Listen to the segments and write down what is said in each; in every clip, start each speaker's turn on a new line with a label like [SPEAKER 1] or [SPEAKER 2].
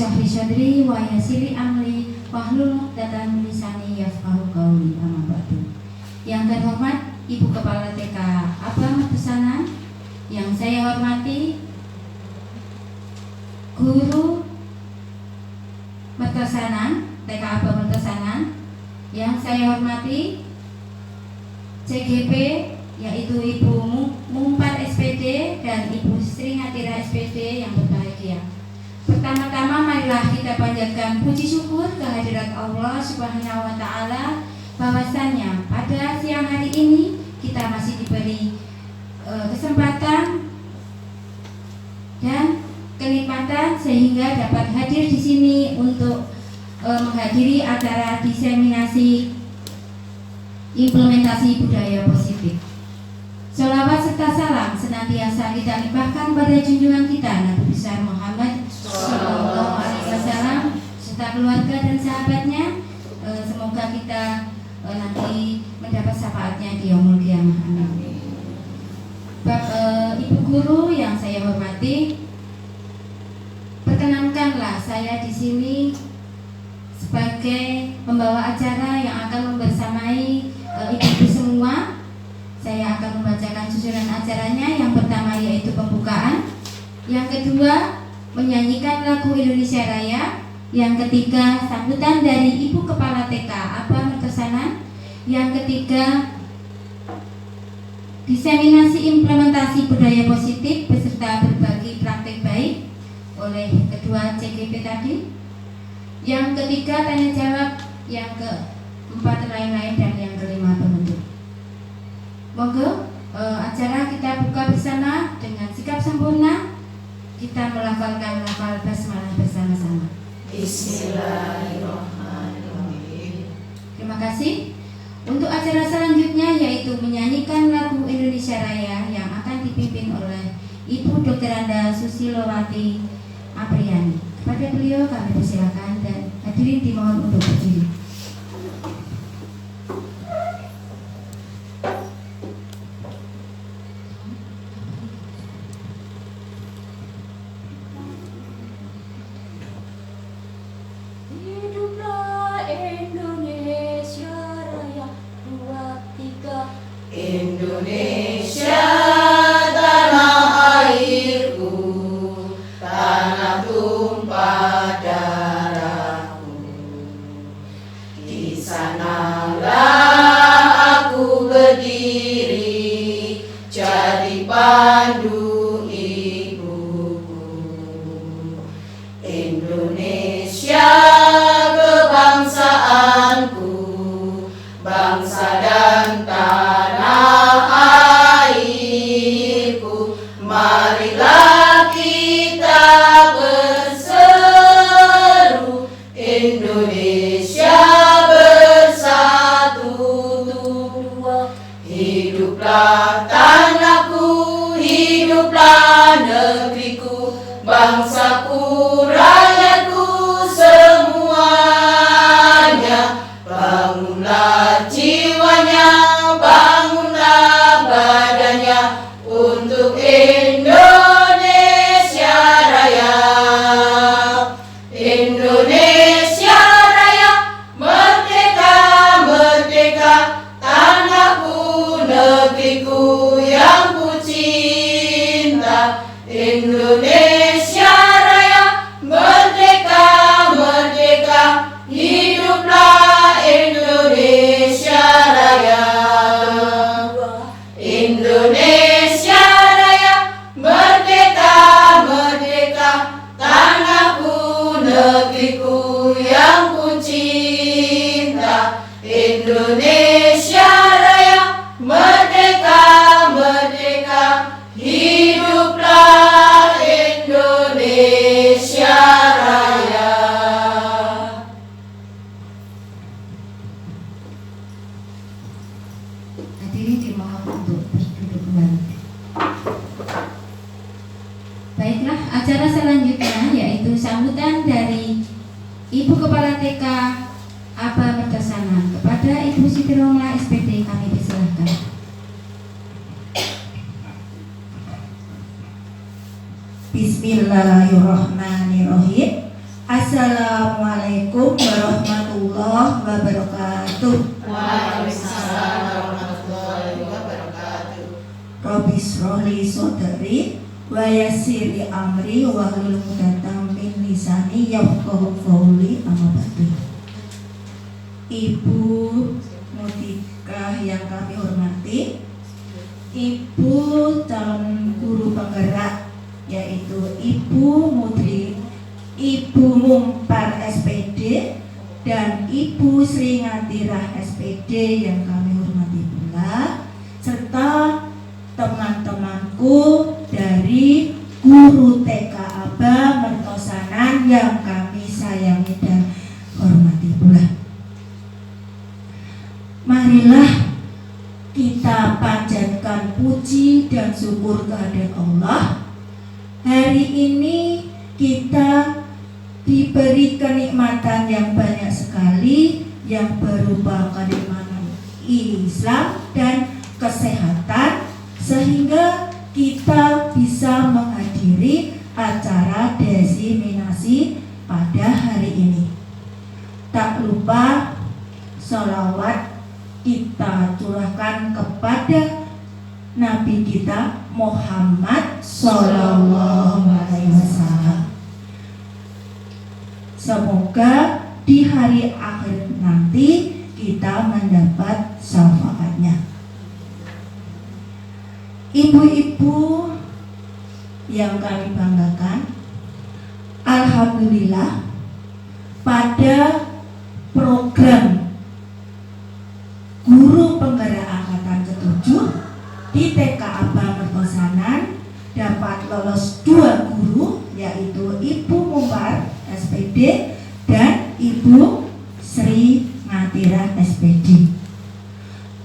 [SPEAKER 1] syrah li sadri wa yassir li amri wahlul 'uqdatam min lisani yafqahu qawli. Amma ba'du. Yang terhormat Ibu Kepala TK Aba Mertosanan, yang saya hormati Guru Mertosanan, TK Aba Mertosanan, yang saya hormati CGP yaitu Ibu Mumpat SPD dan Ibu Sri Ngatira SPD yang berbahagia. Pertama-tama marilah kita panjatkan puji syukur kehadirat Allah Subhanahu wa Ta'ala, bahwasannya pada siang hari ini kita masih diberi kesempatan dan kenikmatan sehingga dapat hadir di sini untuk menghadiri acara diseminasi implementasi budaya positif. Sholawat serta salam senantiasa kita limpahkan pada junjungan kita Nabi besar Muhammad Sallallahu Alaihi Wasallam serta keluarga dan sahabatnya. Semoga kita nanti mendapat syafaatnya di yaumul qiyamah. Amin. Ibu guru yang saya hormati, perkenankanlah saya di sini sebagai pembawa acara yang akan membersamai ibu-ibu semua. Saya akan membacakan susunan acaranya. Yang pertama yaitu pembukaan, yang kedua menyanyikan lagu Indonesia Raya, yang ketiga sambutan dari Ibu Kepala TK Aba Mertosanan, yang ketiga diseminasi implementasi budaya positif beserta berbagi praktik baik oleh kedua CGP tadi, yang ketiga tanya jawab, yang keempat lain-lain, dan yang kelima penutup. Monggo acara kita buka bersama dengan sikap sempurna. Kita melafalkan lafal basmalah bersama-sama. Bismillahirrahmanirrahim. Terima kasih. Untuk acara selanjutnya yaitu menyanyikan lagu Indonesia Raya yang akan dipimpin oleh Ibu Dr. Anda Susilowati Apriyani. Kepada beliau kami persilakan dan hadirin dimohon untuk berdiri.
[SPEAKER 2] Indonesia tanah airku, tanah tumpah darahku. Di sanalah aku berdiri, jadi pandu ibuku. Indonesia kebangsaanku, bangsa dan tanah airku. Marilah kita berseru, Indonesia bersatu. Hiduplah tanahku, hiduplah negeriku, bangsaku, rakyatku semuanya. Bangunlah jiwanya, bangunlah badannya untuk Indonesia Raya. Indonesia Raya, merdeka, merdeka, tanahku, negeriku yang ku cinta. Indonesia Raya, merdeka, merdeka, hiduplah Indonesia Raya. Indonesia Raya, merdeka, merdeka, tanahku, negeriku yang ku cinta. Indonesia Raya, merdeka, merdeka, hiduplah Indonesia Raya.
[SPEAKER 1] Hadirin dimohon untuk berduduk kembali. Baiklah, acara selanjutnya yaitu sambutan dari Ibu Kepala TK Aba Mertosanan. Kepada Ibu Siti Romla SPD kami disilahkan.
[SPEAKER 3] Bismillahirrahmanirrahim.
[SPEAKER 2] Waalaikumsalam warahmatullahi wabarakatuh.
[SPEAKER 3] Rabbi shrahli sadri wa yassirli amri wahlul 'uqdatam min lisani yafqahu qawli. Amma ba'du. Ibu Mutika yang kami hormati, Ibu calon guru penggerak yaitu Ibu Mudri, Ibu Mumpar SPD, dan Ibu Sri Ngatirah SPD yang kami hormati pula, serta teman-temanku dari guru TK Aba Mertosanan yang kami sayangi dan hormati pula. Marilah kita panjatkan puji dan syukur kehadirat Allah. Hari ini kita diberi kenikmatan yang banyak sekali, yang berupa kenikmatan Islam dan kesehatan, sehingga kita bisa menghadiri acara desiminasi pada hari ini. Tak lupa sholawat kita curahkan kepada Nabi kita Muhammad Sallallahu Alaihi Wasallam. Semoga di hari akhir nanti kita mendapat syafaatnya. Ibu-ibu yang kami banggakan, alhamdulillah pada program guru penggerak angkatan ke-7 di TK Aba Mertosanan dapat lolos 2 guru, yaitu Ibu Mumpar SPD dan Ibu Sri Ngatirah SPD.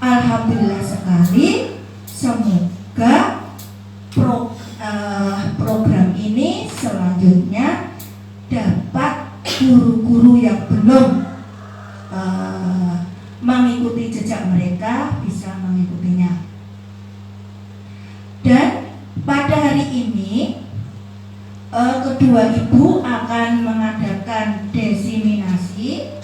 [SPEAKER 3] Alhamdulillah sekali. Semoga program ini selanjutnya dapat guru-guru yang belum mengikuti jejak mereka bisa mengikutinya. Dan pada hari ini kedua ibu akan mengadakan desiminasi.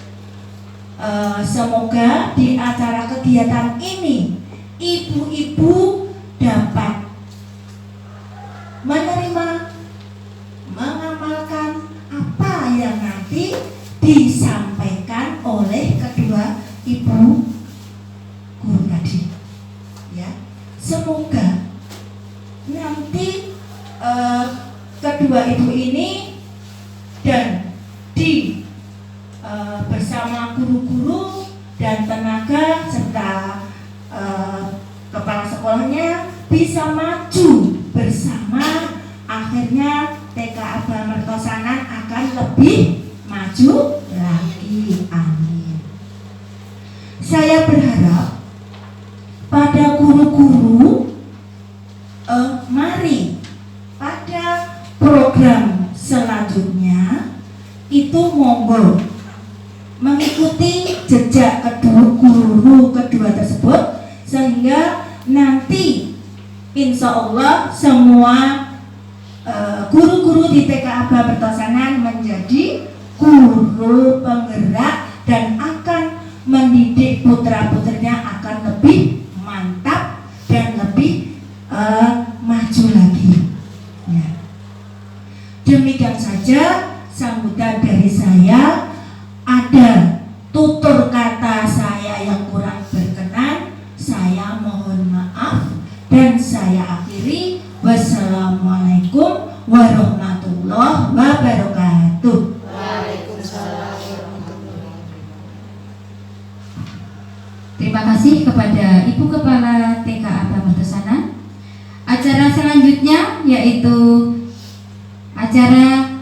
[SPEAKER 3] Semoga di acara kegiatan ini ibu-ibu dapat menerima, mengamalkan apa yang nanti disampaikan oleh kedua ibu guru tadi, ya. Semoga nanti kedua ibu ini dan bersama guru-guru dan tenaga serta kepala sekolahnya bisa maju bersama. Akhirnya TK Aba Mertosanan akan lebih maju lagi. Amin. Saya berharap pada guru-guru, mari pada program selanjutnya itu monggo mengikuti jejak guru kedua tersebut, sehingga nanti insya Allah semua guru-guru di TK Aba Mertosanan menjadi guru penggerak dan akan mendidik putra-putrinya akan lebih mantap dan lebih maju lagi, ya. Demikian saja sambutan dari saya. Ada tutur kata saya yang kurang berkenan, saya mohon maaf dan saya akhiri. Wassalamualaikum warahmatullahi wabarakatuh.
[SPEAKER 2] Waalaikumsalam warahmatullahi wabarakatuh.
[SPEAKER 1] Terima kasih kepada Ibu Kepala TK Aba Mertosanan. Acara selanjutnya yaitu acara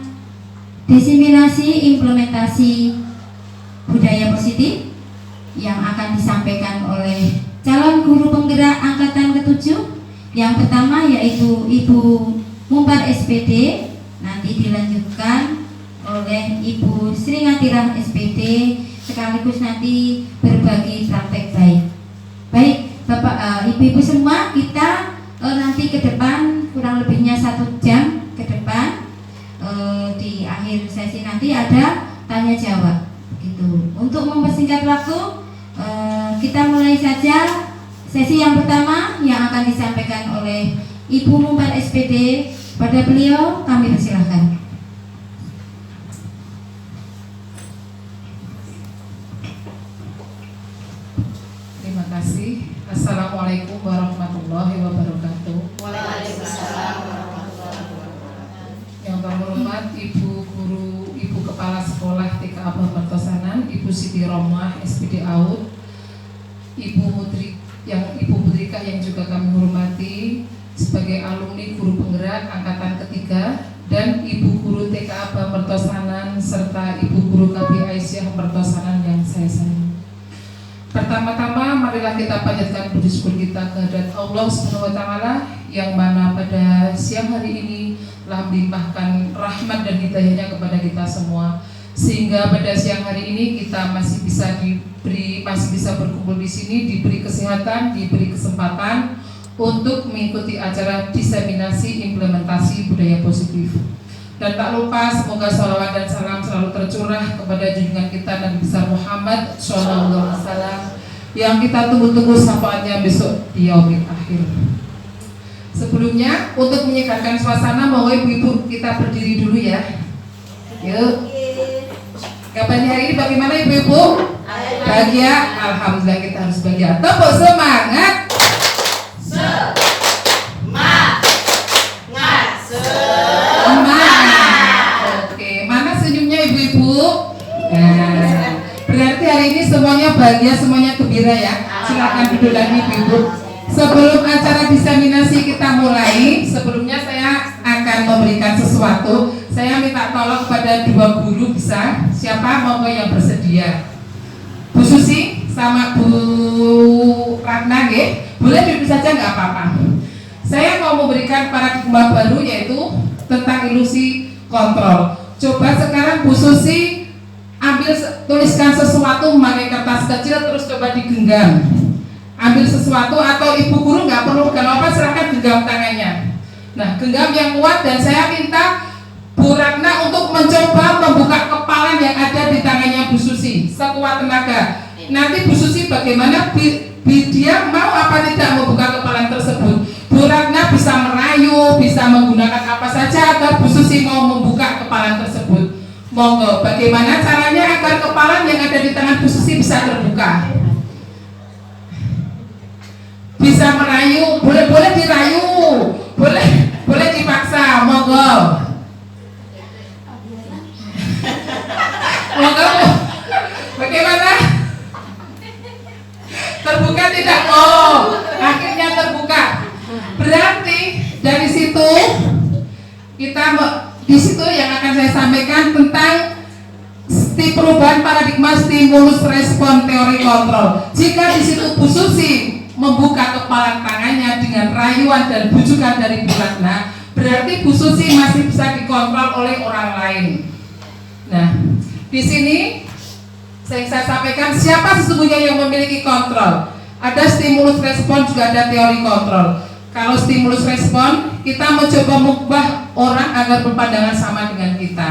[SPEAKER 1] desiminasi implementasi budaya positif yang akan disampaikan oleh calon guru penggerak angkatan ke-7. Yang pertama yaitu Ibu Mumpar SPD, nanti dilanjutkan oleh Ibu Sri Ngatirah SPD, sekaligus nanti berbagi praktek baik. Baik Bapak Ibu-ibu semua, kita nanti ke depan kurang lebihnya 1 jam ke depan, di akhir sesi nanti ada tanya jawab gitu. Untuk mempersingkat waktu, Kita mulai saja sesi yang pertama yang akan disampaikan oleh Ibu Mumpat SPD. Pada beliau kami persilahkan.
[SPEAKER 4] Terima kasih. Assalamualaikum warahmatullahi wabarakatuh.
[SPEAKER 2] Waalaikumsalam warahmatullahi wabarakatuh.
[SPEAKER 4] Yang terhormat Ibu Guru, Ibu Kepala Sekolah TK Abah Mertosanan, Ibu Siti Romah SPD AUD, Ibu Putrika yang juga kami hormati sebagai alumni guru penggerak angkatan ketiga, dan Ibu Guru TK Abah Mertosanan serta Ibu Guru KB Aisyah Mertosanan yang saya sayangi. Pertama-tama marilah kita panjatkan puji syukur kita kehadirat Allah Subhanahu wa taala yang mana pada siang hari ini telah melimpahkan rahmat dan hidayahnya kepada kita semua, sehingga pada siang hari ini kita masih bisa berkumpul di sini, diberi kesehatan, diberi kesempatan untuk mengikuti acara diseminasi implementasi budaya positif. Dan tak lupa semoga sholawat dan salam selalu tercurah kepada junjungan kita Nabi besar Muhammad SAW yang kita tunggu-tunggu syafaatnya besok di yaumil akhir. Sebelumnya untuk menyegarkan suasana, mohon ibu-ibu kita berdiri dulu ya. Yuk. Kapan hari ini bagaimana ibu-ibu? Bahagia? Alhamdulillah kita harus bahagia. Tepuk semangat. Oke, mana senyumnya ibu-ibu? Nah, berarti hari ini semuanya bahagia, semuanya gembira ya. Silakan duduk lagi ibu-ibu. Sebelum acara diseminasi kita mulai, sebelumnya saya akan memberikan sesuatu. Saya minta tolong kepada dua guru, bisa? Siapa mau yang bersedia? Bu Susi sama Bu Ratna, boleh duduk saja nggak apa-apa. Saya mau memberikan paradigma baru yaitu tentang ilusi kontrol. Coba sekarang Bu Susi tuliskan sesuatu memakai kertas kecil, terus coba digenggam. Ambil sesuatu, atau ibu guru nggak perlu pegang apa, silahkan genggam tangannya. Nah, genggam yang kuat, dan saya minta Bu Ratna untuk mencoba membuka kepalan yang ada di tangannya Bu Susi sekuat tenaga. Nanti Bu Susi bagaimana dia mau apa tidak membuka kepalan tersebut. Bu Ratna bisa merayu, bisa menggunakan apa saja agar Bu Susi mau membuka kepalan tersebut. Monggo, bagaimana caranya agar kepalan yang ada di tangan Bu Susi bisa terbuka? Bisa merayu, boleh dirayu, boleh dipaksa, monggo. Monggo, bagaimana? Terbuka tidak? Oh, akhirnya terbuka. Berarti dari situ di situ yang akan saya sampaikan tentang perubahan paradigma stimulus respon teori kontrol. Jika di situ Bu Susi membuka kepalan tangannya dengan rayuan dan bujukan dari Bu Ratna, berarti Bu Susi masih bisa dikontrol oleh orang lain. Nah, di sini saya sampaikan siapa sesungguhnya yang memiliki kontrol. Ada stimulus respon, juga ada teori kontrol. Kalau stimulus respon, kita mencoba mengubah orang agar berpandangan sama dengan kita.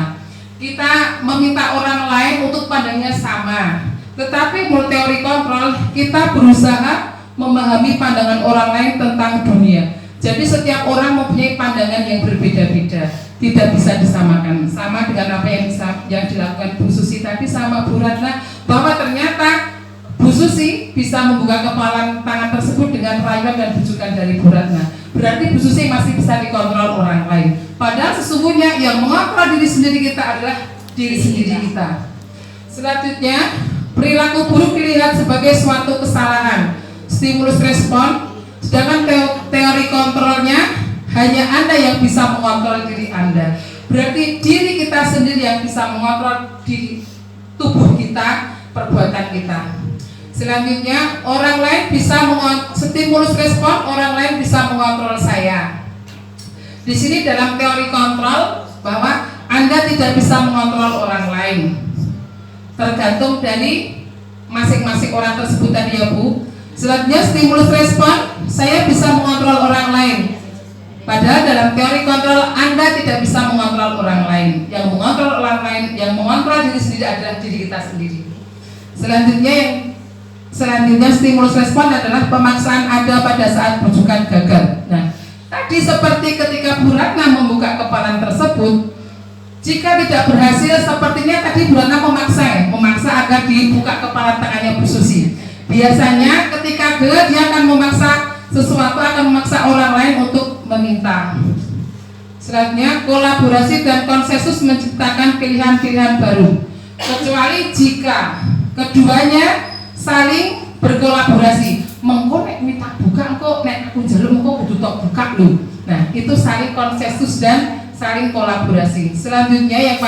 [SPEAKER 4] Kita meminta orang lain untuk pandangnya sama. Tetapi menurut teori kontrol, kita berusaha memahami pandangan orang lain tentang dunia. Jadi setiap orang mempunyai pandangan yang berbeda-beda, tidak bisa disamakan. Sama dengan apa yang dilakukan Bu Susi tadi sama Bu Ratna, bahwa ternyata Bu Susi bisa membuka kepalan tangan tersebut dengan rayuan dan bujukan dari Bu Ratna. Berarti Bu Susi masih bisa dikontrol orang lain. Padahal sesungguhnya yang mengontrol diri sendiri kita adalah diri sendiri kita. Selanjutnya, perilaku buruk dilihat sebagai suatu kesalahan. Stimulus respon, sedangkan teori kontrolnya hanya Anda yang bisa mengontrol diri Anda. Berarti diri kita sendiri yang bisa mengontrol di tubuh kita, perbuatan kita. Selanjutnya, orang lain bisa stimulus respon, orang lain bisa mengontrol saya. Di sini dalam teori kontrol bahwa Anda tidak bisa mengontrol orang lain. Tergantung dari masing-masing orang tersebut tadi ya Bu. Selanjutnya stimulus respon, saya bisa mengontrol orang lain. Padahal dalam teori kontrol Anda tidak bisa mengontrol orang lain. Yang mengontrol orang lain, yang mengontrol diri sendiri adalah diri kita sendiri. Selanjutnya yang Selanjutnya stimulus respon adalah pemaksaan ada pada saat bujukan gagal. Nah, tadi seperti ketika Bu Ratna membuka kepalan tersebut, jika tidak berhasil sepertinya tadi Bu Ratna memaksa agar dibuka kepala tangannya Bu Susi. Biasanya ketika dia akan memaksa sesuatu, akan memaksa orang lain untuk meminta. Selanjutnya kolaborasi dan konsensus menciptakan pilihan-pilihan baru, kecuali jika keduanya saling berkolaborasi. Mengko nek minta buka, engko nek aku njaluk engko kudu tok buka lho. Nah, itu saling konsensus dan saling kolaborasi. Selanjutnya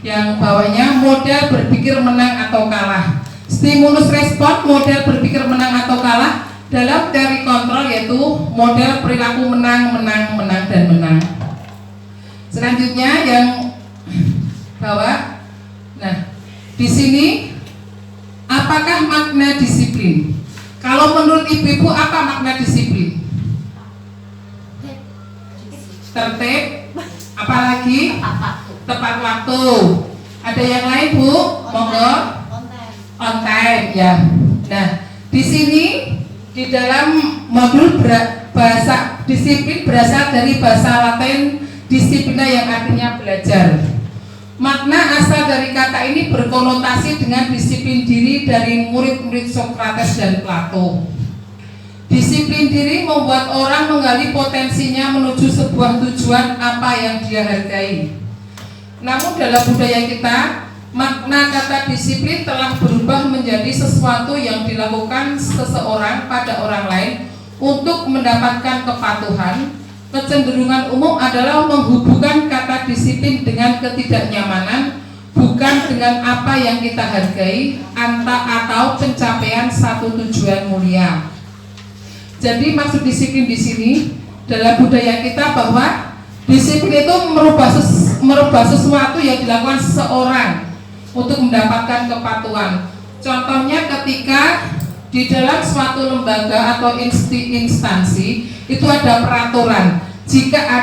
[SPEAKER 4] yang bawahnya model berpikir menang atau kalah. Stimulus respon model berpikir menang atau kalah dalam teori kontrol, yaitu model perilaku menang, menang, menang, dan menang. Selanjutnya yang bawah. Nah, di sini apakah makna disiplin? Kalau menurut ibu-ibu apa makna disiplin? Tertib, apalagi tepat waktu. Ada yang lain Bu? Monggo. On time ya. Nah, di sini di dalam modul bahasa disiplin berasal dari bahasa Latin disiplina yang artinya belajar. Makna asal dari kata ini berkonotasi dengan disiplin diri dari murid-murid Sokrates dan Plato. Disiplin diri membuat orang menggali potensinya menuju sebuah tujuan apa yang dia hargai. Namun dalam budaya kita, makna kata disiplin telah berubah menjadi sesuatu yang dilakukan seseorang pada orang lain untuk mendapatkan kepatuhan. Kecenderungan umum adalah menghubungkan kata disiplin dengan ketidaknyamanan, bukan dengan apa yang kita hargai atau pencapaian satu tujuan mulia. Jadi maksud disiplin di sini dalam budaya kita bahwa disiplin itu merubah sesuatu yang dilakukan seseorang untuk mendapatkan kepatuhan. Contohnya ketika di dalam suatu lembaga atau instansi itu ada peraturan. Jika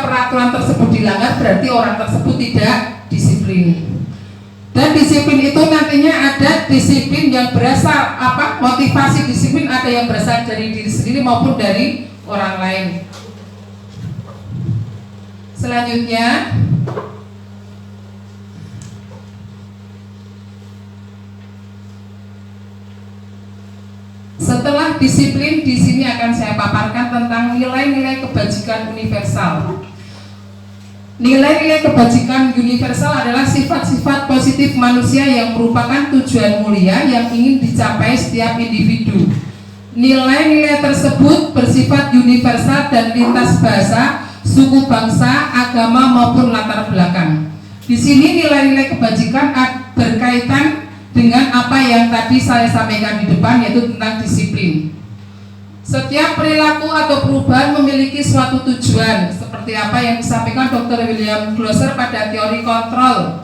[SPEAKER 4] peraturan tersebut dilanggar, berarti orang tersebut tidak disiplin. Dan disiplin itu nantinya ada disiplin yang berasal motivasi disiplin ada yang berasal dari diri sendiri maupun dari orang lain. Selanjutnya setelah disiplin, di sini akan saya paparkan tentang nilai-nilai kebajikan universal. Nilai-nilai kebajikan universal adalah sifat-sifat positif manusia yang merupakan tujuan mulia yang ingin dicapai setiap individu. Nilai-nilai tersebut bersifat universal dan lintas bahasa, suku bangsa, agama maupun latar belakang. Di sini nilai-nilai kebajikan berkaitan dengan apa yang tadi saya sampaikan di depan, yaitu tentang disiplin. Setiap perilaku atau perubahan memiliki suatu tujuan, seperti apa yang disampaikan Dr. William Glasser pada teori kontrol.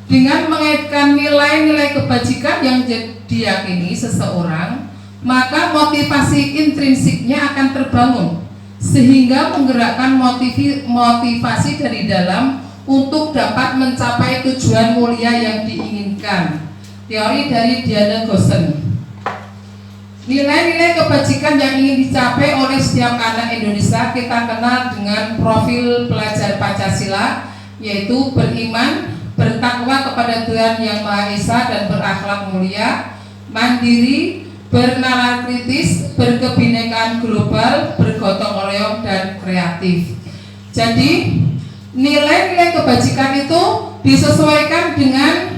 [SPEAKER 4] Dengan mengaitkan nilai-nilai kebajikan yang diyakini seseorang, maka motivasi intrinsiknya akan terbangun, sehingga menggerakkan motivasi dari dalam untuk dapat mencapai tujuan mulia yang diinginkan. Teori dari Diana Gosen. Nilai-nilai kebajikan yang ingin dicapai oleh setiap anak Indonesia kita kenal dengan profil pelajar Pancasila, yaitu beriman, bertakwa kepada Tuhan Yang Maha Esa dan berakhlak mulia, mandiri, bernalar kritis, berkebinekaan global, bergotong royong dan kreatif. Jadi nilai-nilai kebajikan itu disesuaikan dengan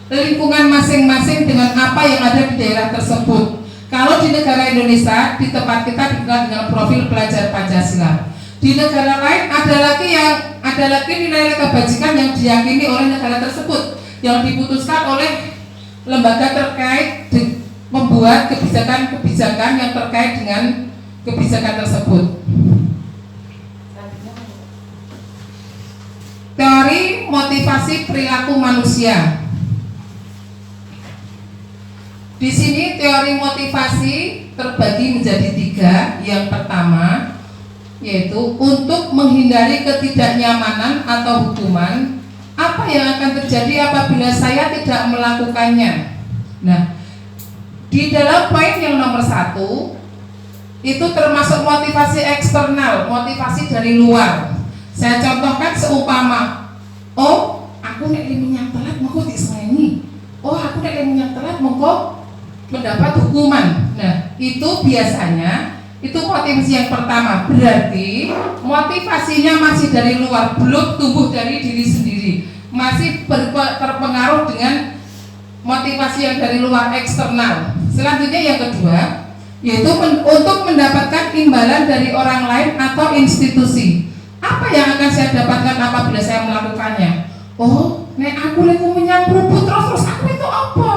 [SPEAKER 4] lingkungan masing-masing dengan apa yang ada di daerah tersebut. Kalau di negara Indonesia, di tempat kita dikenal dengan profil pelajar Pancasila. Di negara lain ada lagi nilai kebajikan yang diyakini oleh negara tersebut, yang diputuskan oleh lembaga terkait membuat kebijakan-kebijakan yang terkait dengan kebijakan tersebut. Teori motivasi perilaku manusia. Di sini teori motivasi terbagi menjadi 3. Yang pertama yaitu untuk menghindari ketidaknyamanan atau hukuman. Apa yang akan terjadi apabila saya tidak melakukannya? Nah, di dalam poin yang nomor 1 itu termasuk motivasi eksternal, motivasi dari luar. Saya contohkan seumpama, oh aku nek minyak telat mengko diseneni. Oh aku nek minyak telat mengko mendapat hukuman. Nah, itu biasanya itu motivasi yang pertama. Berarti motivasinya masih dari luar, belum tumbuh dari diri sendiri. Masih terpengaruh dengan motivasi yang dari luar, eksternal. Selanjutnya yang kedua, yaitu untuk mendapatkan imbalan dari orang lain atau institusi. Apa yang akan saya dapatkan apabila saya melakukannya? Oh, nek aku lagi menyang kerupuk terus aku itu apa?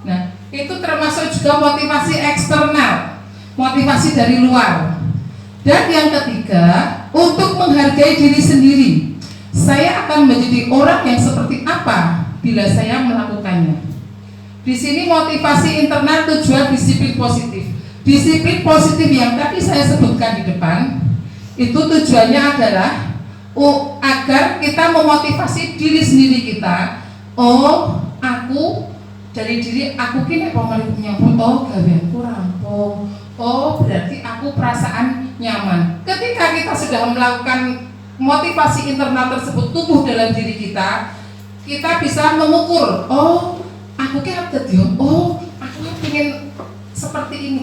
[SPEAKER 4] Nah, itu termasuk juga motivasi eksternal, motivasi dari luar. Dan yang ketiga, untuk menghargai diri sendiri. Saya akan menjadi orang yang seperti apa bila saya melakukannya. Di sini motivasi internal, tujuan disiplin positif. Disiplin positif yang tadi saya sebutkan di depan, itu tujuannya adalah agar kita memotivasi diri sendiri kita. Oh, aku dari diri aku kini pemain punya foto gaweanku rampung. Oh, berarti aku perasaan nyaman. Ketika kita sudah melakukan motivasi internal tersebut tumbuh dalam diri kita, kita bisa mengukur. Oh, aku kira oh, aku pengen seperti ini.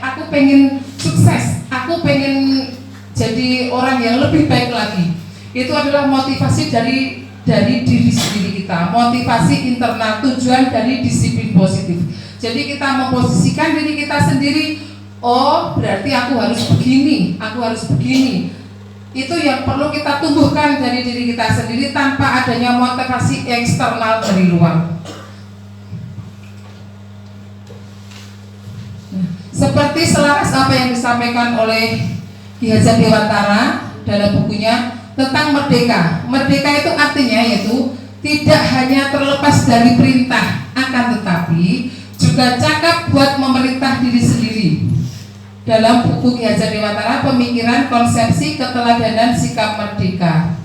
[SPEAKER 4] Aku pengen sukses. Aku pengen jadi orang yang lebih baik lagi. Itu adalah motivasi dari diri sendiri kita. Motivasi internal, tujuan dari disiplin positif. Jadi kita memposisikan diri kita sendiri. Oh, berarti aku harus begini, aku harus begini. Itu yang perlu kita tumbuhkan dari diri kita sendiri tanpa adanya motivasi eksternal dari luar. Seperti selaras apa yang disampaikan oleh Ki Hajar Dewantara dalam bukunya tentang merdeka. Merdeka itu artinya yaitu tidak hanya terlepas dari perintah, akan tetapi juga cakap buat memerintah diri sendiri. Dalam buku Ki Hajar Dewantara, Pemikiran Konsepsi Keteladanan Sikap Merdeka.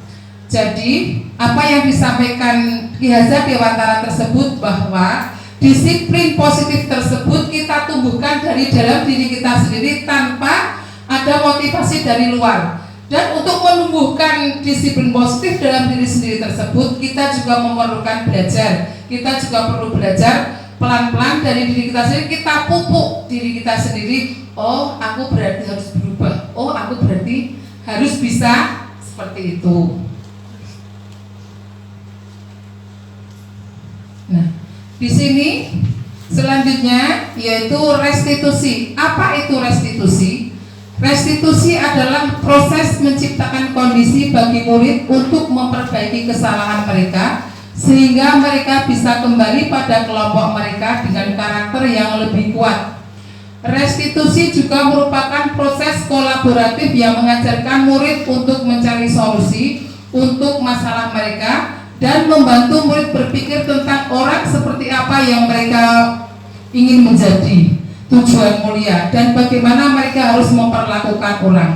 [SPEAKER 4] Jadi apa yang disampaikan Ki Hajar Dewantara tersebut bahwa disiplin positif tersebut kita tumbuhkan dari dalam diri kita sendiri tanpa ada motivasi dari luar. Dan untuk menumbuhkan disiplin positif dalam diri sendiri tersebut, kita juga memerlukan belajar. Kita juga perlu belajar pelan-pelan dari diri kita sendiri. Kita pupuk diri kita sendiri. Oh, aku berarti harus berubah. Oh, aku berarti harus bisa seperti itu. Nah, di sini selanjutnya yaitu restitusi. Apa itu restitusi? Restitusi adalah proses menciptakan kondisi bagi murid untuk memperbaiki kesalahan mereka sehingga mereka bisa kembali pada kelompok mereka dengan karakter yang lebih kuat. Restitusi juga merupakan proses kolaboratif yang mengajarkan murid untuk mencari solusi untuk masalah mereka dan membantu murid berpikir tentang orang seperti apa yang mereka ingin menjadi, tujuan mulia, dan bagaimana mereka harus memperlakukan orang.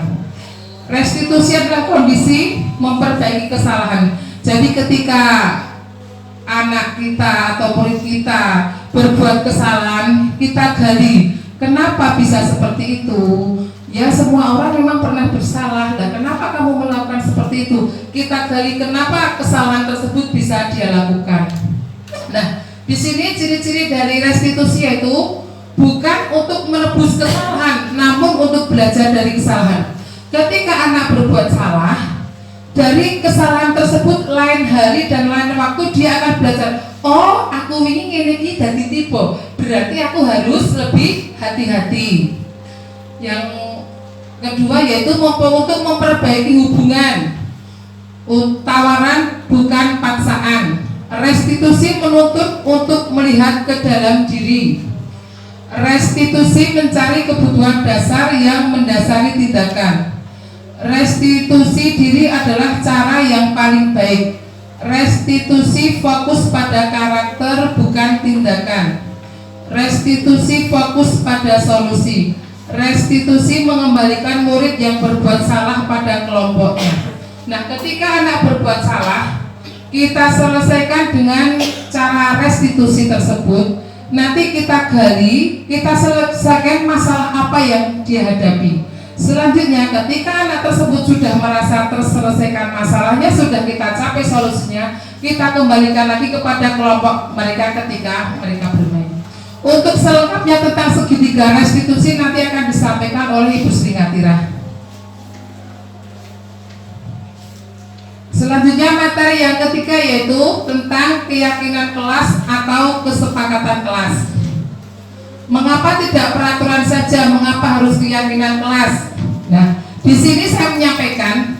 [SPEAKER 4] Restitusi adalah kondisi memperbaiki kesalahan. Jadi ketika anak kita atau murid kita berbuat kesalahan, kita gali, kenapa bisa seperti itu? Ya, semua orang memang pernah bersalah. Dan kenapa kamu melakukan seperti itu? Kita gali kenapa kesalahan tersebut bisa dia lakukan. Nah, di sini ciri-ciri dari restitusi yaitu bukan untuk menebus kesalahan, namun untuk belajar dari kesalahan. Ketika anak berbuat salah, dari kesalahan tersebut lain hari dan lain waktu dia akan belajar. Oh, aku ingin ini jadi tipe, berarti aku harus lebih hati-hati. Yang kedua yaitu untuk memperbaiki hubungan. Tawaran bukan paksaan. Restitusi menuntut untuk melihat ke dalam diri. Restitusi mencari kebutuhan dasar yang mendasari tindakan. Restitusi diri adalah cara yang paling baik. Restitusi fokus pada karakter bukan tindakan. Restitusi fokus pada solusi. Restitusi mengembalikan murid yang berbuat salah pada kelompoknya. Nah, ketika anak berbuat salah, kita selesaikan dengan cara restitusi tersebut nanti kita gali, kita selesaikan masalah apa yang dia hadapi. Selanjutnya ketika anak tersebut sudah merasa terselesaikan masalahnya, sudah kita capai solusinya, kita kembalikan lagi kepada kelompok mereka ketika mereka bermain. Untuk selengkapnya tentang segitiga restitusi nanti akan disampaikan oleh Ibu Sri Ngatira. Selanjutnya materi yang ketiga yaitu tentang keyakinan kelas atau kesepakatan kelas. Mengapa tidak peraturan saja? Mengapa harus keyakinan kelas? Nah, di sini saya menyampaikan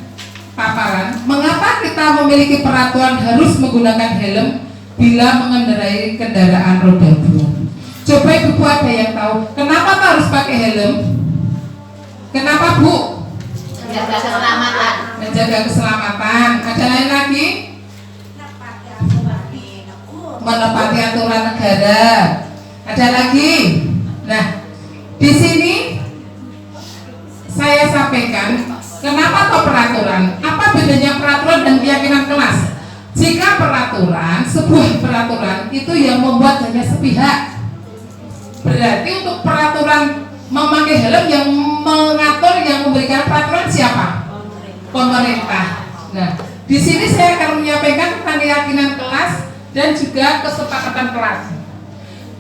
[SPEAKER 4] paparan mengapa kita memiliki peraturan harus menggunakan helm bila mengendarai kendaraan roda 2. Coba Ibu ada yang tahu kenapa harus pakai helm? Kenapa Bu?
[SPEAKER 2] Menjaga keselamatan.
[SPEAKER 4] Menjaga keselamatan. Ada lain lagi? Menepati aturan negara. Ada lagi? Nah, di sini saya sampaikan kenapa kok peraturan? Apa bedanya peraturan dan keyakinan kelas? Jika peraturan, sebuah peraturan itu yang membuat hanya sepihak. Berarti untuk peraturan memakai helm yang mengatur, yang memberikan peraturan siapa? Pemerintah. Nah, di sini saya akan menyampaikan tentang keyakinan kelas dan juga kesepakatan kelas.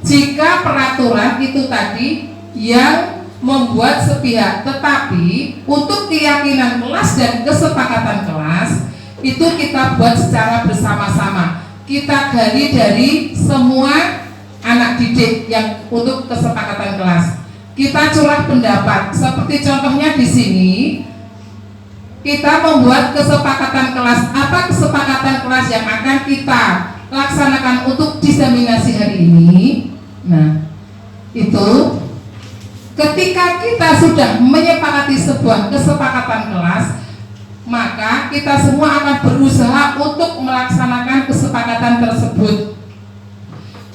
[SPEAKER 4] Jika peraturan itu tadi yang membuat sepihak, tetapi untuk keyakinan kelas dan kesepakatan kelas itu kita buat secara bersama-sama. Kita gali dari semua anak didik yang untuk kesepakatan kelas. Kita curah pendapat, seperti contohnya di sini kita membuat kesepakatan kelas. Apa kesepakatan kelas yang akan kita laksanakan untuk diseminasi hari ini? Nah, itu ketika kita sudah menyepakati sebuah kesepakatan kelas, maka kita semua akan berusaha untuk melaksanakan kesepakatan tersebut.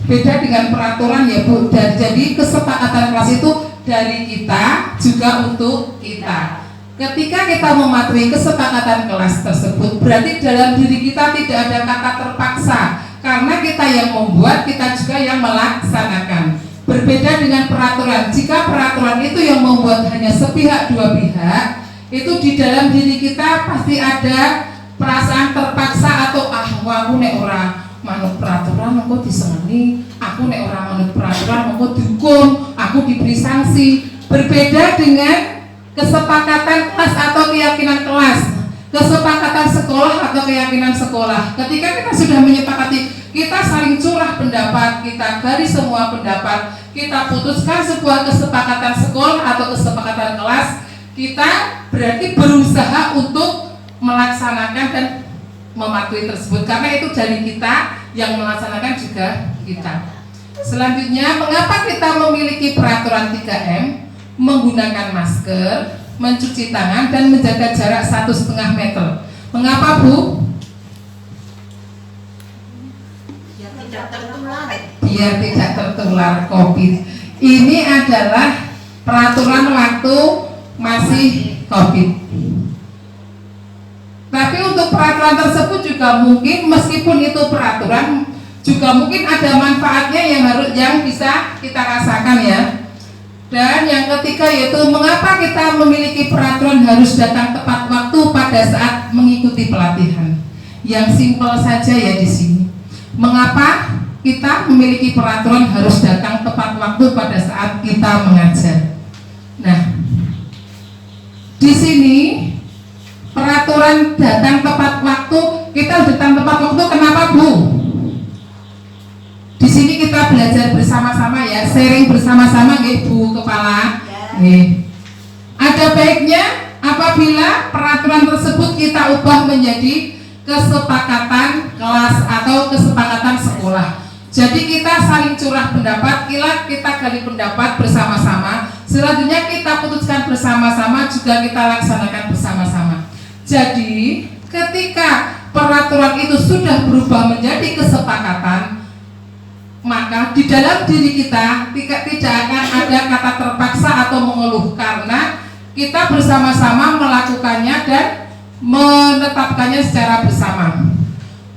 [SPEAKER 4] Beda dengan peraturan ya Bu, dan jadi kesepakatan kelas itu dari kita juga untuk kita. Ketika kita mematuhi kesepakatan kelas tersebut, berarti dalam diri kita tidak ada kata terpaksa, karena kita yang membuat, kita juga yang melaksanakan. Berbeda dengan peraturan. Jika peraturan itu yang membuat hanya sepihak dua pihak, itu di dalam diri kita pasti ada perasaan terpaksa atau aku nek ora manut peraturan aku disengeni, aku nek ora manut peraturan aku dihukum, aku diberi sanksi. Berbeda dengan kesepakatan kelas atau keyakinan kelas, kesepakatan sekolah atau keyakinan sekolah. Ketika kita sudah menyepakati, kita saling curah pendapat, kita garis semua pendapat, kita putuskan sebuah kesepakatan sekolah atau kesepakatan kelas, kita berarti berusaha untuk melaksanakan dan mematuhi tersebut, karena itu dari kita, yang melaksanakan juga kita. Selanjutnya, mengapa kita memiliki peraturan 3M? Menggunakan masker, mencuci tangan, dan menjaga jarak 1,5 meter. Mengapa Bu?
[SPEAKER 2] Biar tidak tertular.
[SPEAKER 4] Biar tidak tertular COVID. Ini adalah peraturan waktu masih COVID. Tapi untuk peraturan tersebut juga mungkin, meskipun itu peraturan, juga mungkin ada manfaatnya yang bisa kita rasakan ya. Dan yang ketiga yaitu mengapa kita memiliki peraturan harus datang tepat waktu pada saat mengikuti pelatihan. Yang simpel saja ya di sini. Mengapa kita memiliki peraturan harus datang tepat waktu pada saat kita mengajar. Nah, di sini peraturan datang tepat waktu, kita datang tepat waktu kenapa Bu? Di sini kita belajar bersama-sama ya, sharing bersama-sama nggih Bu Kepala. Nggih. Ada baiknya apabila peraturan tersebut kita ubah menjadi kesepakatan kelas atau kesepakatan sekolah. Jadi kita saling curah pendapat, kita gali pendapat bersama-sama. Selanjutnya kita putuskan bersama-sama, juga kita laksanakan bersama-sama. Jadi ketika peraturan itu sudah berubah menjadi kesepakatan, maka di dalam diri kita tidak akan ada kata terpaksa atau mengeluh, karena kita bersama-sama melakukannya dan menetapkannya secara bersama.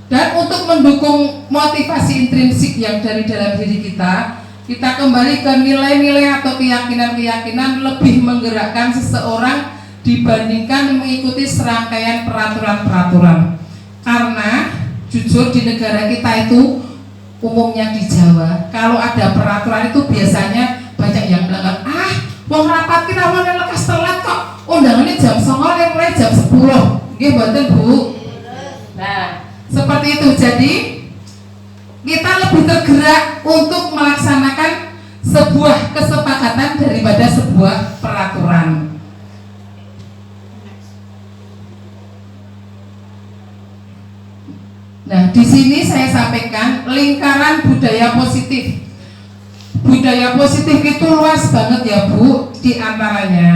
[SPEAKER 4] Dan untuk mendukung motivasi intrinsik yang dari dalam diri kita, Kita kembali ke nilai-nilai atau keyakinan-keyakinan lebih menggerakkan seseorang dibandingkan mengikuti serangkaian peraturan-peraturan. Karena jujur di negara kita itu, umumnya di Jawa, kalau ada peraturan itu biasanya banyak yang melanggar. Wong rapat kita mau lekas telat kok. Undangannya jam 09.00 mulai jam 10. Nggih mboten, Bu? Nah, seperti itu. Jadi kita lebih tergerak untuk melaksanakan sebuah kesepakatan daripada sebuah peraturan. Nah, di sini saya sampaikan lingkaran budaya positif. Budaya positif itu luas banget ya Bu, di antaranya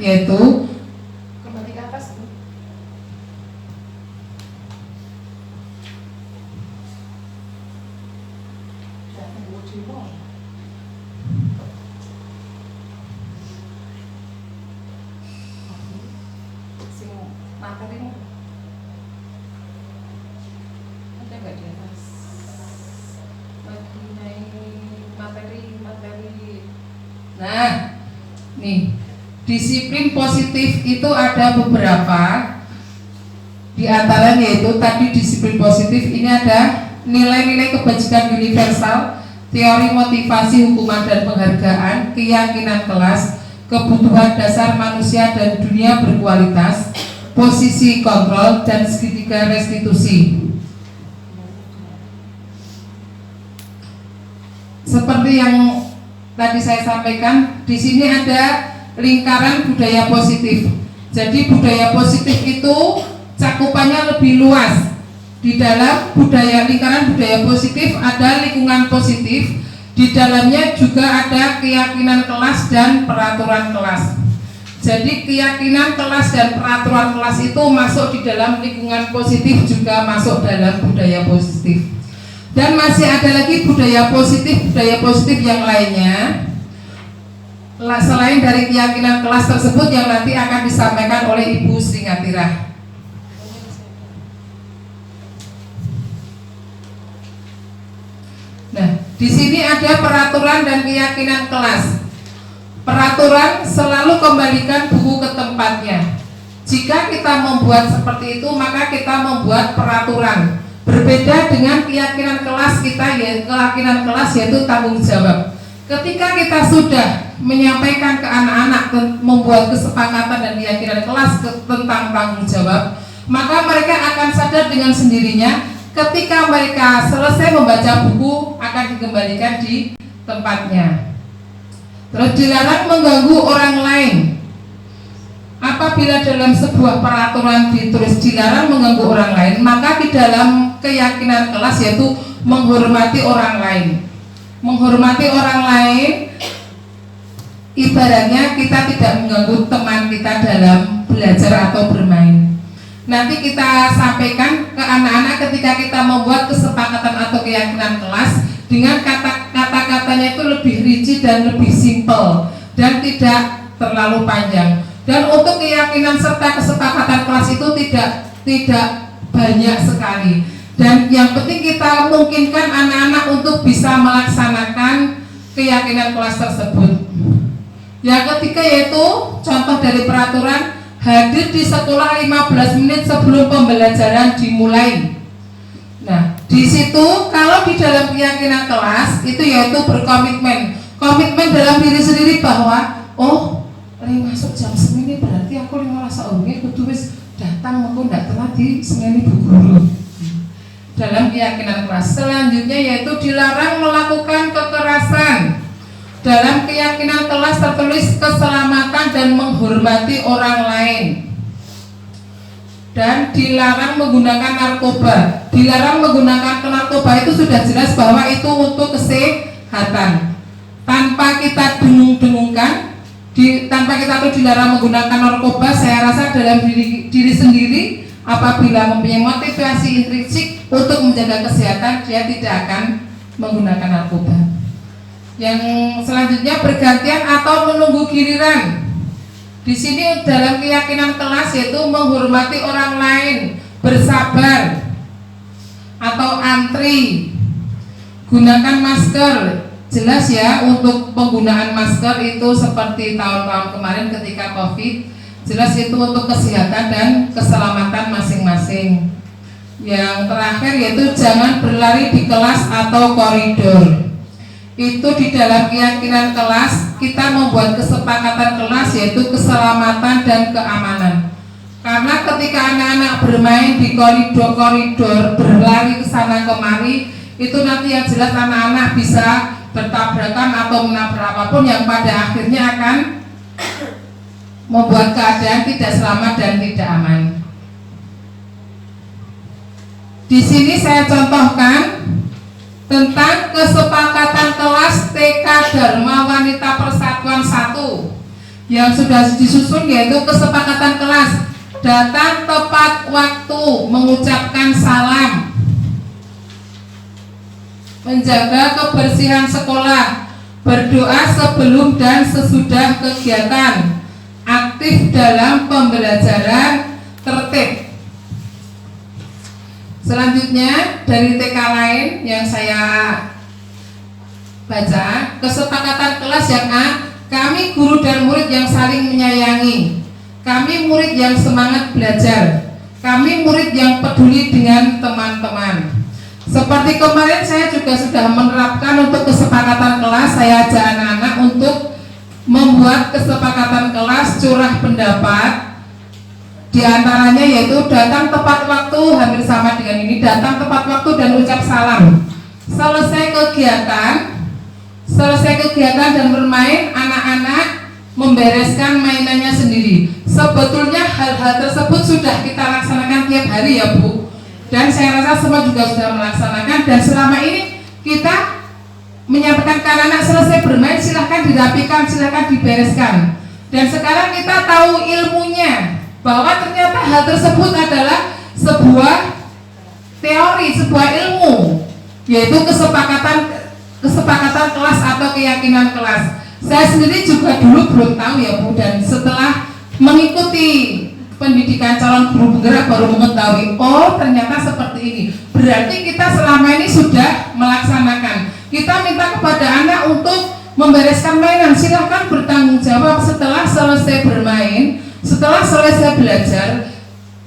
[SPEAKER 4] yaitu kembali ke atas Bu. Nah, nih disiplin positif itu ada beberapa. Di antaranya yaitu tadi disiplin positif ini ada nilai-nilai kebajikan universal, teori motivasi, hukuman dan penghargaan, keyakinan kelas, kebutuhan dasar manusia dan dunia berkualitas, posisi kontrol, dan segitiga restitusi. Seperti yang tadi saya sampaikan, di sini ada lingkaran budaya positif. Jadi budaya positif itu cakupannya lebih luas. Di dalam lingkaran budaya positif ada lingkungan positif. Di dalamnya juga ada keyakinan kelas dan peraturan kelas. Jadi keyakinan kelas dan peraturan kelas itu masuk di dalam lingkungan positif, juga masuk dalam budaya positif. Dan masih ada lagi budaya positif yang lainnya selain dari keyakinan kelas tersebut yang nanti akan disampaikan oleh Ibu Sri Ngatira. Nah, di sini ada peraturan dan keyakinan kelas. Peraturan selalu kembalikan buku ke tempatnya. Jika kita membuat seperti itu, maka kita membuat peraturan. Berbeda dengan keyakinan kelas kita, keyakinan kelas yaitu tanggung jawab. Ketika kita sudah menyampaikan ke anak-anak membuat kesepakatan dan keyakinan kelas tentang tanggung jawab, maka mereka akan sadar dengan sendirinya. Ketika mereka selesai membaca buku, akan dikembalikan di tempatnya. Terus dilarang mengganggu orang lain. Apabila dalam sebuah peraturan ditulis dilarang mengganggu orang lain, maka di dalam keyakinan kelas yaitu menghormati orang lain. Menghormati orang lain ibaratnya kita tidak mengganggu teman kita dalam belajar atau bermain. Nanti kita sampaikan ke anak-anak ketika kita membuat kesepakatan atau keyakinan kelas dengan kata-katanya itu lebih rinci dan lebih simpel dan tidak terlalu panjang. Dan untuk keyakinan serta kesepakatan kelas itu tidak banyak sekali. Dan yang penting kita memungkinkan anak-anak untuk bisa melaksanakan keyakinan kelas tersebut. Yang ketiga yaitu contoh dari peraturan, hadir di sekolah 15 menit sebelum pembelajaran dimulai. Nah, di situ kalau di dalam keyakinan kelas itu yaitu berkomitmen. Komitmen dalam diri sendiri bahwa masuk jam semini berarti aku 15 menit kudu wis datang mengko ndak telat di semini Bu Guru. Dalam keyakinan kelas selanjutnya yaitu dilarang melakukan kekerasan. Dalam keyakinan kelas tertulis keselamatan dan menghormati orang lain. Dan dilarang menggunakan narkoba. Dilarang menggunakan narkoba itu sudah jelas bahwa itu untuk kesehatan. Tanpa kita dengung-dengungkan, tanpa kita tuh dilarang menggunakan narkoba, saya rasa dalam diri sendiri apabila mempunyai motivasi intrinsik untuk menjaga kesehatan, dia tidak akan menggunakan narkoba. Yang selanjutnya bergantian atau menunggu giliran. Di sini dalam keyakinan kelas yaitu menghormati orang lain, bersabar atau antri, gunakan masker, jelas ya untuk penggunaan masker itu seperti tahun-tahun kemarin ketika COVID, jelas itu untuk kesehatan dan keselamatan masing-masing. Yang terakhir yaitu jangan berlari di kelas atau koridor. Itu di dalam keyakinan kelas kita membuat kesepakatan kelas yaitu keselamatan dan keamanan. Karena ketika anak-anak bermain di koridor-koridor, berlari ke sana kemari, itu nanti yang jelas anak-anak bisa bertabrakan atau menabrak apapun yang pada akhirnya akan membuat keadaan tidak selamat dan tidak aman. Di sini saya contohkan tentang kesepakatan kelas TK Dharma Wanita Persatuan 1 yang sudah disusun, yaitu kesepakatan kelas datang tepat waktu, mengucapkan salam, menjaga kebersihan sekolah, berdoa sebelum dan sesudah kegiatan, aktif dalam pembelajaran, tertib. Selanjutnya dari TK lain yang saya baca, kesepakatan kelas yang A, kami guru dan murid yang saling menyayangi, kami murid yang semangat belajar, kami murid yang peduli dengan teman-teman. Seperti kemarin saya juga sudah menerapkan untuk kesepakatan kelas, saya ajak anak-anak untuk membuat kesepakatan kelas curah pendapat. Di antaranya yaitu datang tepat waktu, hampir sama dengan ini, datang tepat waktu dan ucap salam. Selesai kegiatan dan bermain, anak-anak membereskan mainannya sendiri. Sebetulnya hal-hal tersebut sudah kita laksanakan tiap hari ya Bu, dan saya rasa semua juga sudah melaksanakan. Dan selama ini kita menyampaikan ke anak-anak selesai bermain silahkan dirapikan, silahkan dibereskan. Dan sekarang kita tahu ilmunya, bahwa ternyata hal tersebut adalah sebuah teori, sebuah ilmu, yaitu kesepakatan kelas atau keyakinan kelas. Saya sendiri juga dulu belum tahu ya Bu, dan setelah mengikuti pendidikan calon guru penggerak baru mengetahui, oh ternyata seperti ini. Berarti kita selama ini sudah melaksanakan. Kita minta kepada anak untuk membereskan mainan, silahkan bertanggung jawab setelah selesai bermain. Setelah selesai belajar,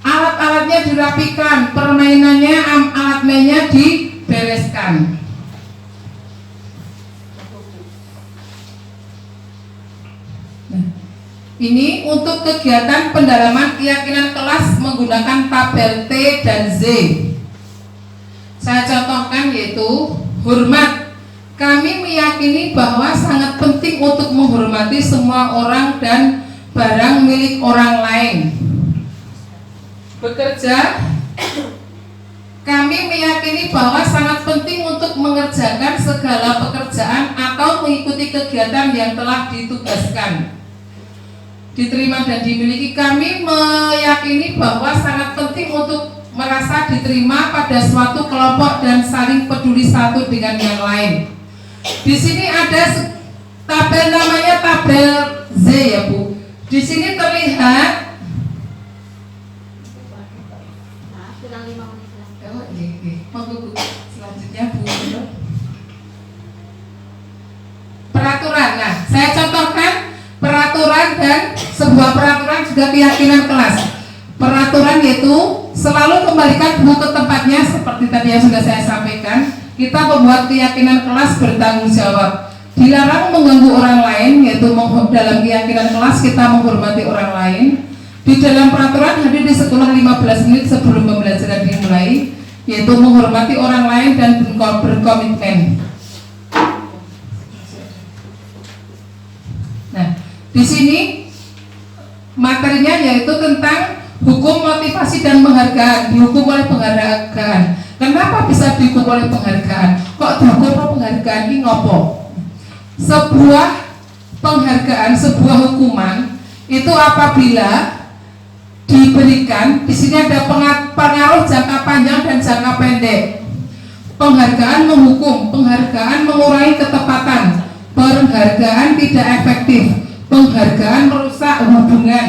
[SPEAKER 4] alat-alatnya dirapikan, permainannya, alat mainnya dibereskan. Nah, ini untuk kegiatan pendalaman keyakinan kelas menggunakan tabel T dan Z. Saya contohkan yaitu hormat. Kami meyakini bahwa sangat penting untuk menghormati semua orang dan barang milik orang lain. Bekerja, kami meyakini bahwa sangat penting untuk mengerjakan segala pekerjaan atau mengikuti kegiatan yang telah ditugaskan. Diterima dan dimiliki, kami meyakini bahwa sangat penting untuk merasa diterima pada suatu kelompok dan saling peduli satu dengan yang lain. Di sini ada tabel namanya tabel Z ya Bu. Di sini terlihat selanjutnya Bu, peraturan. Nah, saya contohkan peraturan dan sebuah peraturan juga keyakinan kelas. Peraturan yaitu selalu kembalikan buku ke tempatnya, seperti tadi yang sudah saya sampaikan. Kita membuat keyakinan kelas bertanggung jawab. Dilarang mengganggu orang lain, yaitu dalam keyakinan kelas kita menghormati orang lain. Di dalam peraturan hadir di sekolah 15 menit sebelum pembelajaran dimulai, yaitu menghormati orang lain dan berkomitmen. Nah, di sini materinya yaitu tentang hukum motivasi dan penghargaan. Dihukum oleh penghargaan. Kenapa bisa dihukum oleh penghargaan? Kok dihukum oleh penghargaan ini ngopo? Sebuah penghargaan, sebuah hukuman itu apabila diberikan, di sini ada pengaruh jangka panjang dan jangka pendek. Penghargaan menghukum, penghargaan mengurangi ketepatan, penghargaan tidak efektif, penghargaan merusak hubungan.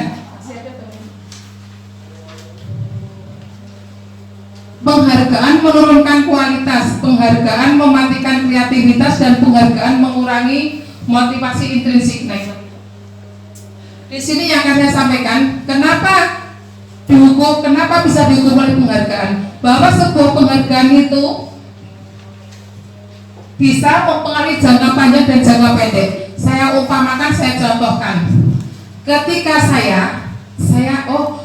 [SPEAKER 4] Penghargaan menurunkan kualitas, penghargaan mematikan kreativitas, dan penghargaan mengurangi motivasi intrinsik. Nah, di sini yang akan saya sampaikan, kenapa bisa dihukum oleh penghargaan? Bahwa sebuah penghargaan itu bisa mempengaruhi jangka panjang dan jangka pendek. Saya umpamakan, saya contohkan. Ketika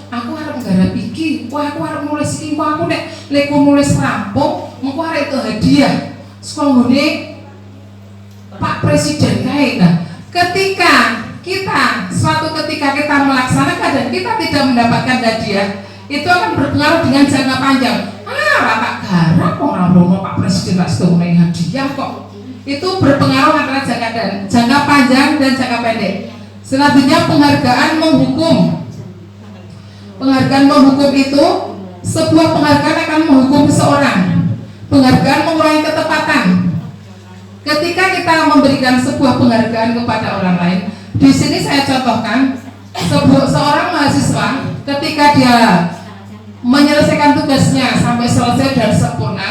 [SPEAKER 4] aku harus nggarap iki, aku harus nulis iki, aku nek nulis rampung, aku harus itu hadiah. Sekolahnya Pak Presiden kae. Nah, suatu ketika kita melaksanakan dan kita tidak mendapatkan hadiah, itu akan berpengaruh dengan jangka panjang. Rata garap orang romo Pak Presiden langsung mengenai hadiah kok. Itu berpengaruh antara jangka panjang dan jangka pendek. Selanjutnya penghargaan menghukum. Penghargaan menghukum itu sebuah penghargaan akan menghukum seseorang. Penghargaan mengurangi ketepatan. Ketika kita memberikan sebuah penghargaan kepada orang lain, di sini saya contohkan seorang mahasiswa ketika dia menyelesaikan tugasnya sampai selesai dan sempurna,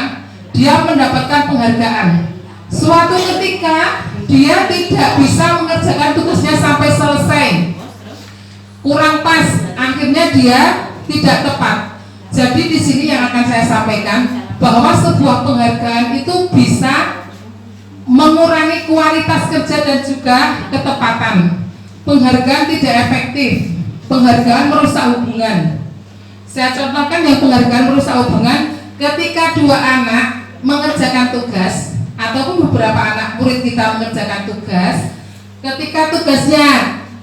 [SPEAKER 4] dia mendapatkan penghargaan. Suatu ketika dia tidak bisa mengerjakan tugasnya sampai selesai, kurang pas, akhirnya dia tidak tepat. Jadi di sini yang akan saya sampaikan bahwa sebuah penghargaan itu bisa mengurangi kualitas kerja dan juga ketepatan. Penghargaan tidak efektif, penghargaan merusak hubungan. Saya contohkan yang penghargaan merusak hubungan ketika dua anak mengerjakan tugas ataupun beberapa anak murid kita mengerjakan tugas, ketika tugasnya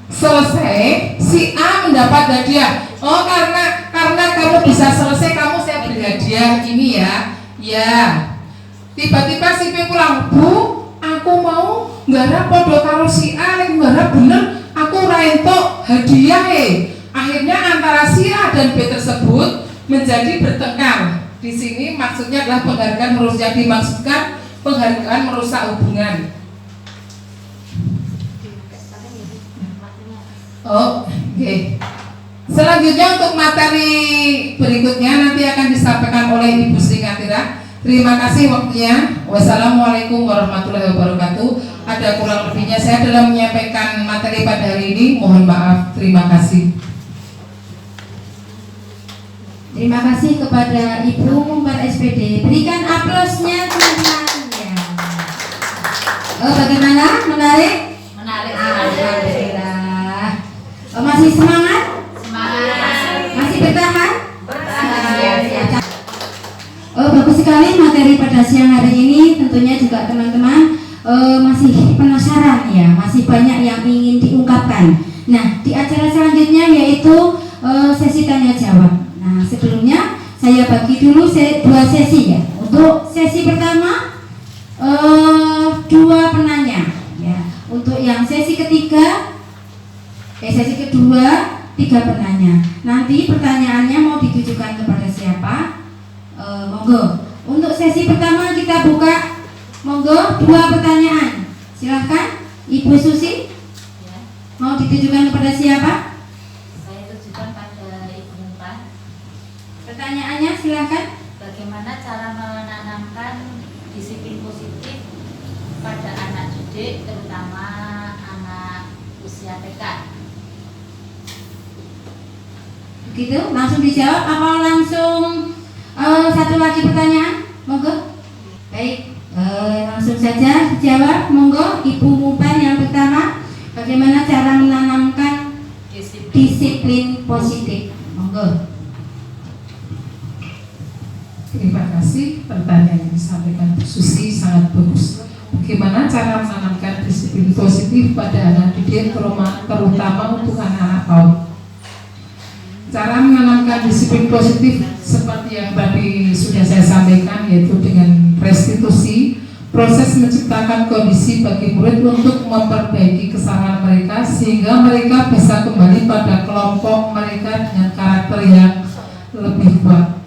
[SPEAKER 4] selesai, si A mendapat hadiah. Oh, karena kamu bisa selesai, kamu saya beri hadiah ini ya. Ya. Tiba-tiba si B pulang, Bu, aku mau nggarap podo karo si A, nggarap bener, aku ora entuk hadiah. Akhirnya antara si A dan B tersebut menjadi bertengkar. Di sini maksudnya adalah penghargaan merusak, dimaksudkan penghargaan merusak hubungan. Oke. Selanjutnya untuk materi berikutnya nanti akan disampaikan oleh Ibu Sri Ngatira. Terima kasih waktunya. Wassalamualaikum warahmatullahi wabarakatuh. Ada kurang lebihnya saya dalam menyampaikan materi pada hari ini, mohon maaf. Terima kasih.
[SPEAKER 1] Terima kasih kepada Ibu Mumpar SPD. Berikan aplausnya teman-teman ya. Bagaimana? Menarik?
[SPEAKER 2] Menarik.
[SPEAKER 1] Alhamdulillah. Masih semangat?
[SPEAKER 2] Semangat.
[SPEAKER 1] Masih bertahan?
[SPEAKER 2] Bertahan.
[SPEAKER 1] Bagus sekali materi pada siang hari ini. Tentunya juga teman-teman masih penasaran ya, masih banyak yang ingin diungkapkan. Nah, di acara selanjutnya yaitu sesi tanya jawab. Nah, sebelumnya saya bagi dulu dua sesi ya. Untuk sesi pertama 2 penanya ya. Untuk yang sesi ketiga sesi kedua 3 penanya. Nanti pertanyaannya mau ditujukan kepada siapa? Monggo. Untuk sesi pertama kita buka, monggo 2 pertanyaan. Silahkan Ibu Susi. Mau ditujukan kepada siapa?
[SPEAKER 2] Saya tujukan pada Ibu Mumpar.
[SPEAKER 1] Pertanyaannya silahkan.
[SPEAKER 2] Bagaimana cara menanamkan disiplin positif pada anak didik, terutama anak usia TK?
[SPEAKER 1] Begitu, langsung dijawab apa langsung satu lagi pertanyaan? Monggo. Baik, langsung saja dijawab. Monggo Ibu Mumpar yang pertama. Bagaimana cara menanamkan disiplin positif? Monggo.
[SPEAKER 4] Terima kasih, pertanyaan yang disampaikan Bu Susi sangat bagus. Bagaimana cara menanamkan disiplin positif pada anak didik, terutama untuk anak-anak PAUD? Cara menanamkan disiplin positif seperti yang tadi sudah saya sampaikan, yaitu dengan restitusi, proses menciptakan kondisi bagi murid untuk memperbaiki kesalahan mereka sehingga mereka bisa kembali pada kelompok mereka dengan karakter yang lebih kuat.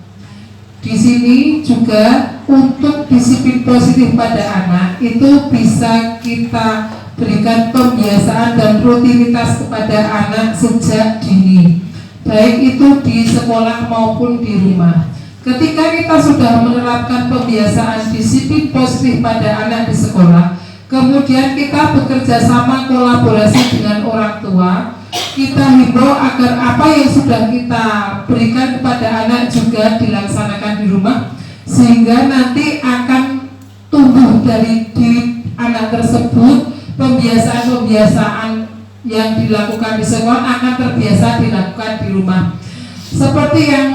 [SPEAKER 4] Di sini juga untuk disiplin positif pada anak itu bisa kita berikan pembiasaan dan rutinitas kepada anak sejak dini, baik itu di sekolah maupun di rumah. Ketika kita sudah menerapkan pembiasaan disiplin positif pada anak di sekolah, kemudian kita bekerja sama kolaborasi dengan orang tua, kita himbau agar apa yang sudah kita berikan kepada anak juga dilaksanakan di rumah, sehingga nanti akan tumbuh dari diri anak tersebut pembiasaan-pembiasaan yang dilakukan di sekolah akan terbiasa dilakukan di rumah. Seperti yang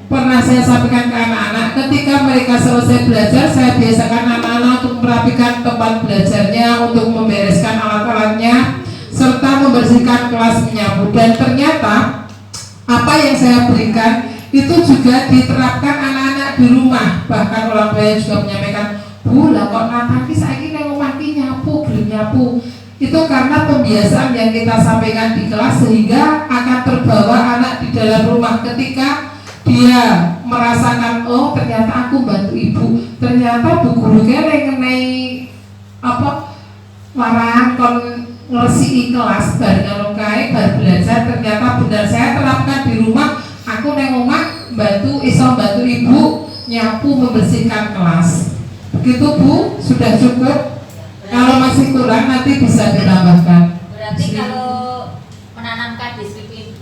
[SPEAKER 4] pernah saya sampaikan ke anak-anak, ketika mereka selesai belajar, saya biasakan anak-anak untuk merapikan tempat belajarnya, untuk membereskan alat-alatnya, serta membersihkan kelas menyapu. Dan ternyata apa yang saya berikan itu juga diterapkan anak-anak di rumah. Bahkan orang tua juga menyampaikan, Bu, lah kok nanti saya ini ngomong nyapu, belum nyapu. Itu karena pembiasaan yang kita sampaikan di kelas, sehingga akan terbawa anak di dalam rumah. Ketika dia merasakan, oh ternyata aku bantu ibu, ternyata bu guru ngenai apa larang kon ngersi kelas barengan lokai bar belajar, ternyata benar saya terapkan di rumah. Aku neng omah bantu bantu ibu nyapu, membersihkan kelas. Begitu Bu, sudah cukup? Kalau masih kurang nanti bisa ditambahkan.
[SPEAKER 2] Berarti kalau menanamkan disiplin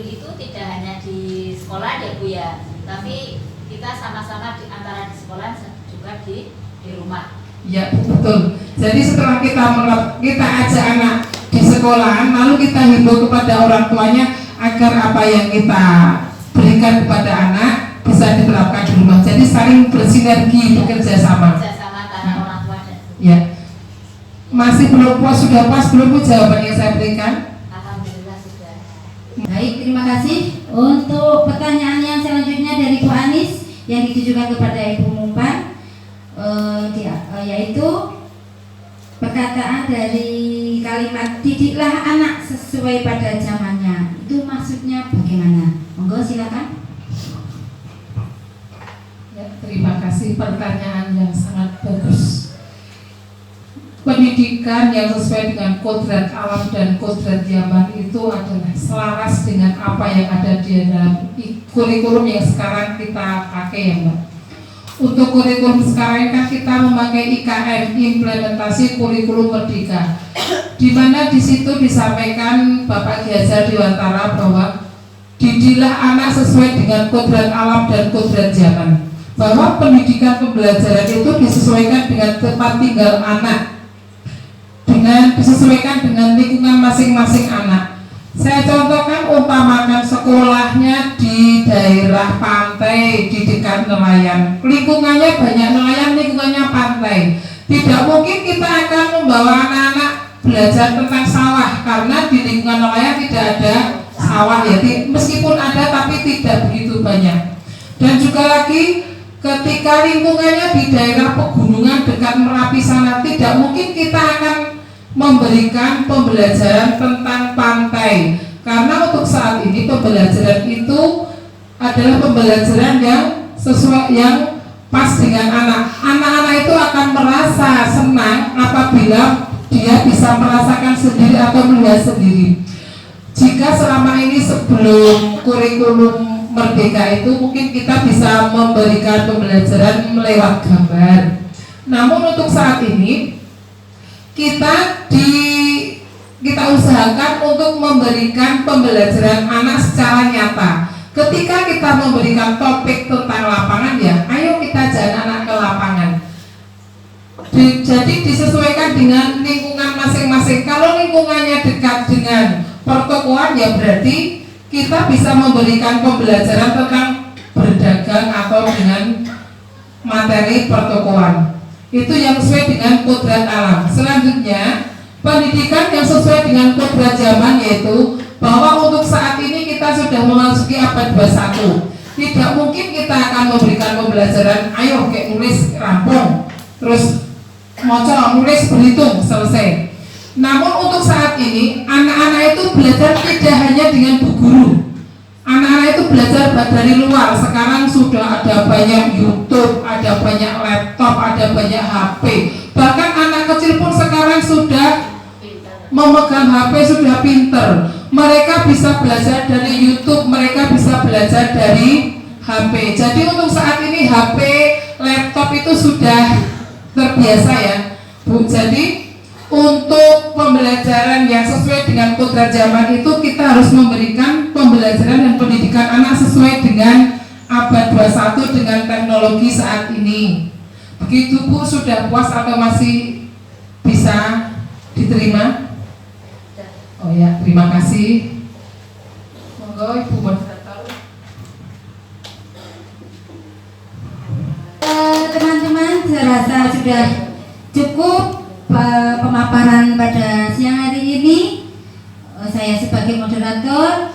[SPEAKER 2] itu tidak hanya di sekolah ya Bu ya, tapi kita sama-sama antara di sekolah juga di rumah.
[SPEAKER 4] Ya betul. Jadi setelah kita ajak anak di sekolahan, lalu kita himbau kepada orang tuanya agar apa yang kita berikan kepada anak bisa diterapkan di rumah. Jadi saling bersinergi, bekerja sama.
[SPEAKER 2] Bekerja sama antara orang tua dan guru.
[SPEAKER 4] Ya. Masih belum puas, sudah pas belum Bu jawaban yang saya berikan?
[SPEAKER 2] Alhamdulillah sudah.
[SPEAKER 1] Baik, terima kasih. Untuk pertanyaan yang selanjutnya dari Bu Anis yang ditujukan kepada Ibu Mumpan, yaitu perkataan dari kalimat didiklah anak sesuai pada zamannya. Itu maksudnya bagaimana? Monggo silakan.
[SPEAKER 4] Ya, terima kasih, pertanyaan yang sangat bagus. Pendidikan yang sesuai dengan kodrat alam dan kodrat zaman itu adalah selaras dengan apa yang ada di dalam kurikulum yang sekarang kita pakai ya Mbak. Untuk kurikulum sekarang kan kita memakai IKM, implementasi kurikulum merdeka, di mana di situ disampaikan Bapak Ki Hajar Dewantara bahwa didiklah anak sesuai dengan kodrat alam dan kodrat zaman, bahwa pendidikan pembelajaran itu disesuaikan dengan tempat tinggal anak, disesuaikan dengan lingkungan masing-masing anak. Saya contohkan umpamakan sekolahnya di daerah pantai di dekat nelayan, lingkungannya banyak nelayan, lingkungannya pantai. Tidak mungkin kita akan membawa anak-anak belajar tentang sawah karena di lingkungan nelayan tidak ada sawah ya, meskipun ada tapi tidak begitu banyak. Dan juga lagi ketika lingkungannya di daerah pegunungan dekat Merapi sana, tidak mungkin kita akan memberikan pembelajaran tentang pantai, karena untuk saat ini pembelajaran itu adalah pembelajaran yang sesuai, yang pas dengan anak. Anak-anak itu akan merasa senang apabila dia bisa merasakan sendiri atau melihat sendiri. Jika selama ini sebelum kurikulum merdeka itu mungkin kita bisa memberikan pembelajaran lewat gambar, namun untuk saat ini kita usahakan untuk memberikan pembelajaran anak secara nyata. Ketika kita memberikan topik tentang lapangan ya, ayo kita jalan anak ke lapangan. Jadi disesuaikan dengan lingkungan masing-masing. Kalau lingkungannya dekat dengan pertokoan ya berarti kita bisa memberikan pembelajaran tentang berdagang atau dengan materi pertokoan. Itu yang sesuai dengan kodrat alam. Selanjutnya, pendidikan yang sesuai dengan kodrat zaman, yaitu bahwa untuk saat ini kita sudah memasuki abad 21. Tidak mungkin kita akan memberikan pembelajaran ayo kayak nulis rampung, terus moco nulis berhitung selesai. Namun untuk saat ini anak-anak itu belajar tidak hanya dengan bu guru. Anak-anak itu belajar dari luar. Sekarang sudah ada banyak YouTube, ada banyak laptop, ada banyak HP. Bahkan anak kecil pun sekarang sudah memegang HP, sudah pinter. Mereka bisa belajar dari YouTube, mereka bisa belajar dari HP. Jadi untuk saat ini HP, laptop itu sudah terbiasa ya, Bu. Jadi untuk pembelajaran yang sesuai dengan kodrat zaman itu kita harus memberikan pembelajaran dan pendidikan anak sesuai dengan abad 21 dengan teknologi saat ini. Begitu Bu, sudah puas atau masih bisa diterima? Oh ya, terima kasih. Monggo Ibu moderator.
[SPEAKER 1] Teman-teman, saya rasa sudah cukup pemaparan pada siang hari ini. Saya sebagai moderator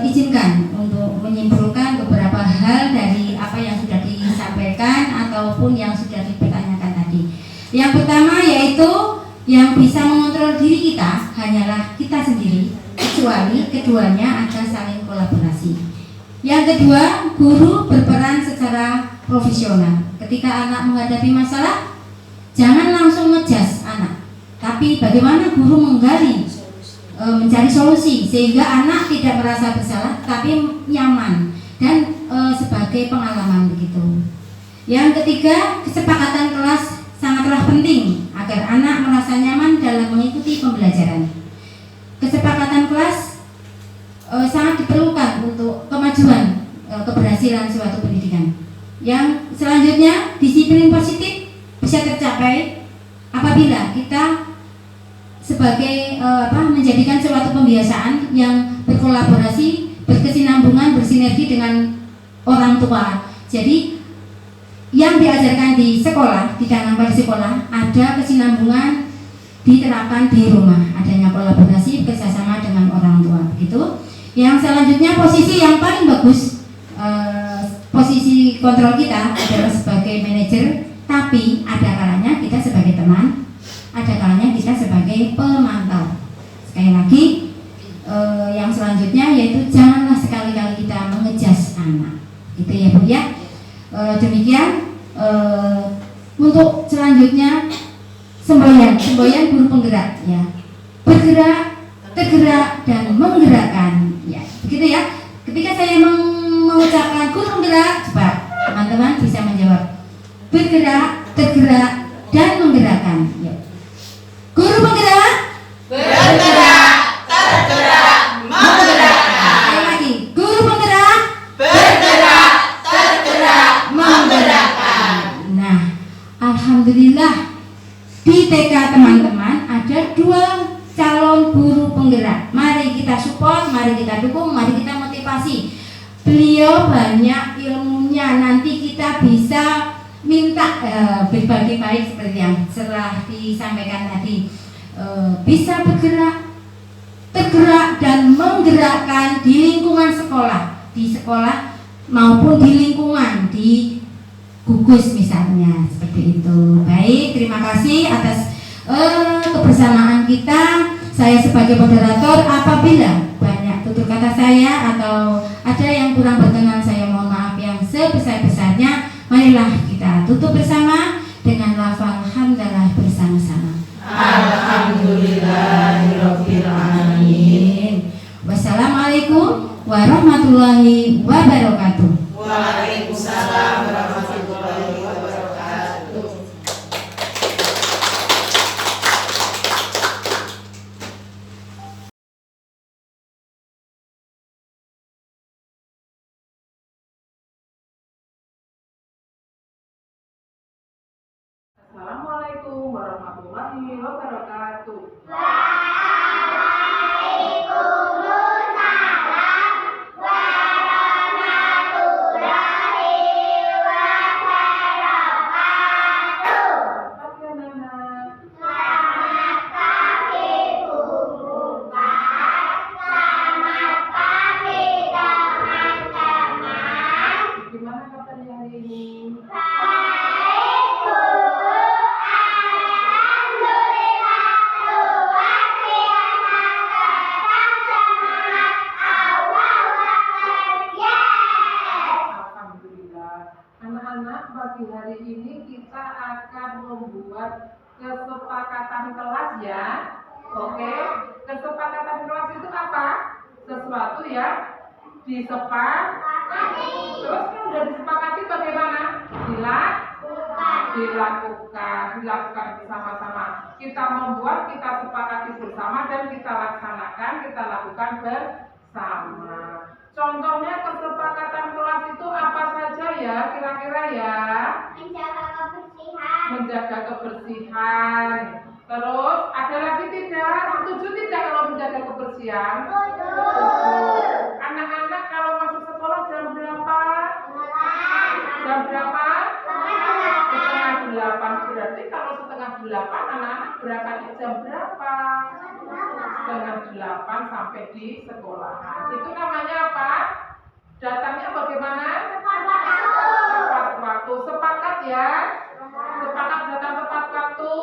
[SPEAKER 1] izinkan untuk menyimpulkan beberapa hal dari apa yang sudah disampaikan ataupun yang sudah dipertanyakan tadi. Yang pertama yaitu yang bisa mengontrol diri kita hanyalah kita sendiri, kecuali keduanya ada saling kolaborasi. Yang kedua, guru berperan secara profesional. Ketika anak menghadapi masalah, jangan langsung ngejudge anak, tapi bagaimana guru menggali, mencari solusi sehingga anak tidak merasa bersalah, tapi nyaman dan sebagai pengalaman begitu. Yang ketiga, kesepakatan kelas sangatlah penting agar anak merasa nyaman dalam mengikuti pembelajaran. Kesepakatan kelas sangat diperlukan untuk kemajuan keberhasilan suatu pendidikan. Yang selanjutnya, disiplin positif bisa tercapai apabila kita sebagai menjadikan suatu pembiasaan yang berkolaborasi, berkesinambungan, bersinergi dengan orang tua. Jadi yang diajarkan di sekolah, di dalam sekolah ada kesinambungan diterapkan di rumah, adanya kolaborasi kerjasama dengan orang tua, begitu. Yang selanjutnya, posisi yang paling bagus, posisi kontrol kita adalah sebagai manajer, tapi ada kalanya kita sebagai teman, ada kalanya kita sebagai pemantau. Sekali lagi, yang selanjutnya yaitu janganlah sekali-kali kita mengejudge anak, gitu ya Bu ya. Demikian untuk selanjutnya semboyan guru penggerak ya, bergerak, tergerak dan menggerakkan ya, begitu ya. Ketika saya mengucapkan guru penggerak, coba teman-teman bisa menjawab bergerak, tergerak dan menggerakkan ya. Guru penggerak,
[SPEAKER 2] Bergerak, tergerak, menggerakkan.
[SPEAKER 1] sekali lagi, guru penggerak,
[SPEAKER 2] Bergerak, tergerak, menggerakkan.
[SPEAKER 1] Nah, alhamdulillah di TK teman-teman ada 2 calon guru penggerak. Mari kita support, mari kita dukung, mari kita motivasi. Beliau banyak ilmunya, nanti kita bisa minta berbagi baik seperti yang setelah disampaikan tadi. Bisa bergerak, tergerak dan menggerakkan di lingkungan sekolah, di sekolah maupun di lingkungan di gugus misalnya, seperti itu. Baik, terima kasih atas kebersamaan kita. Saya sebagai moderator, apabila banyak tutur kata saya atau ada yang kurang berkenan, saya mohon maaf yang sebesar-besarnya. Marilah kita tutup bersama dengan lafal hamdalah bersama-sama.
[SPEAKER 3] Alhamdulillahirabbil alamin.
[SPEAKER 1] Wassalamualaikum warahmatullahi wabarakatuh.
[SPEAKER 3] Waalaikumsalam warahmatullahi wabarakatuh.
[SPEAKER 4] Assalamualaikum warahmatullahi wabarakatuh. Gimana kabarnya hari ini? Alhamdulillah. Anak-anak, pagi hari ini kita akan membuat kesepakatan kelas ya. Oke, kesepakatan kelas itu apa? Sesuatu yang disepakati. Terus kan udah disepakati bagaimana? Dilakukan bersama-sama. Kita membuat, kita sepakati bersama dan kita laksanakan, kita lakukan bersama. Contohnya kesepakatan kelas itu apa saja ya kira-kira ya? Menjaga kebersihan. Terus ada lagi tidak? Setuju tidak kalau menjaga kebersihan? Anak-anak kalau masuk sekolah jam berapa? Jam berapa? 7:30. Berarti kalau 7:30 anak-anak berangkatnya jam berapa? 7:30 sampai di sekolahan. Itu namanya apa? Datangnya bagaimana? Tepat waktu. Sepakat ya? Sepakat datang tepat waktu.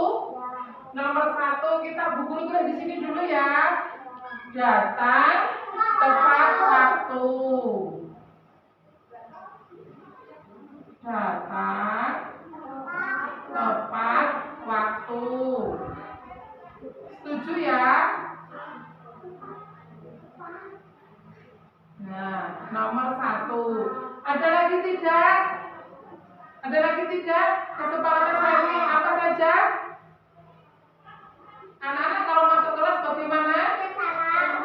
[SPEAKER 4] Nomor 1 kita buku itu di sini dulu ya. Datang tepat waktu. Datang tepat waktu. Setuju ya? Nah, nomor 1. Ada lagi tidak? Ada lagi tidak? Kesepakatan saya ini apa saja? Anak-anak kalau masuk kelas bagaimana?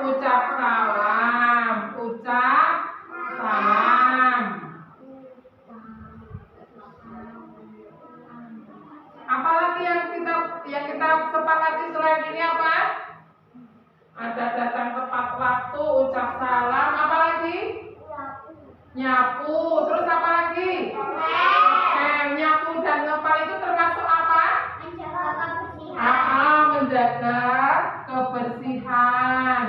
[SPEAKER 4] Ucap salam. Ucap salam. Apalagi yang kita sepakati selain ini apa? Ada datang tepat waktu, ucap salam, apa lagi? Nyapu, terus apa lagi? Nyapu dan ngepel itu termasuk apa? Menjaga kebersihan.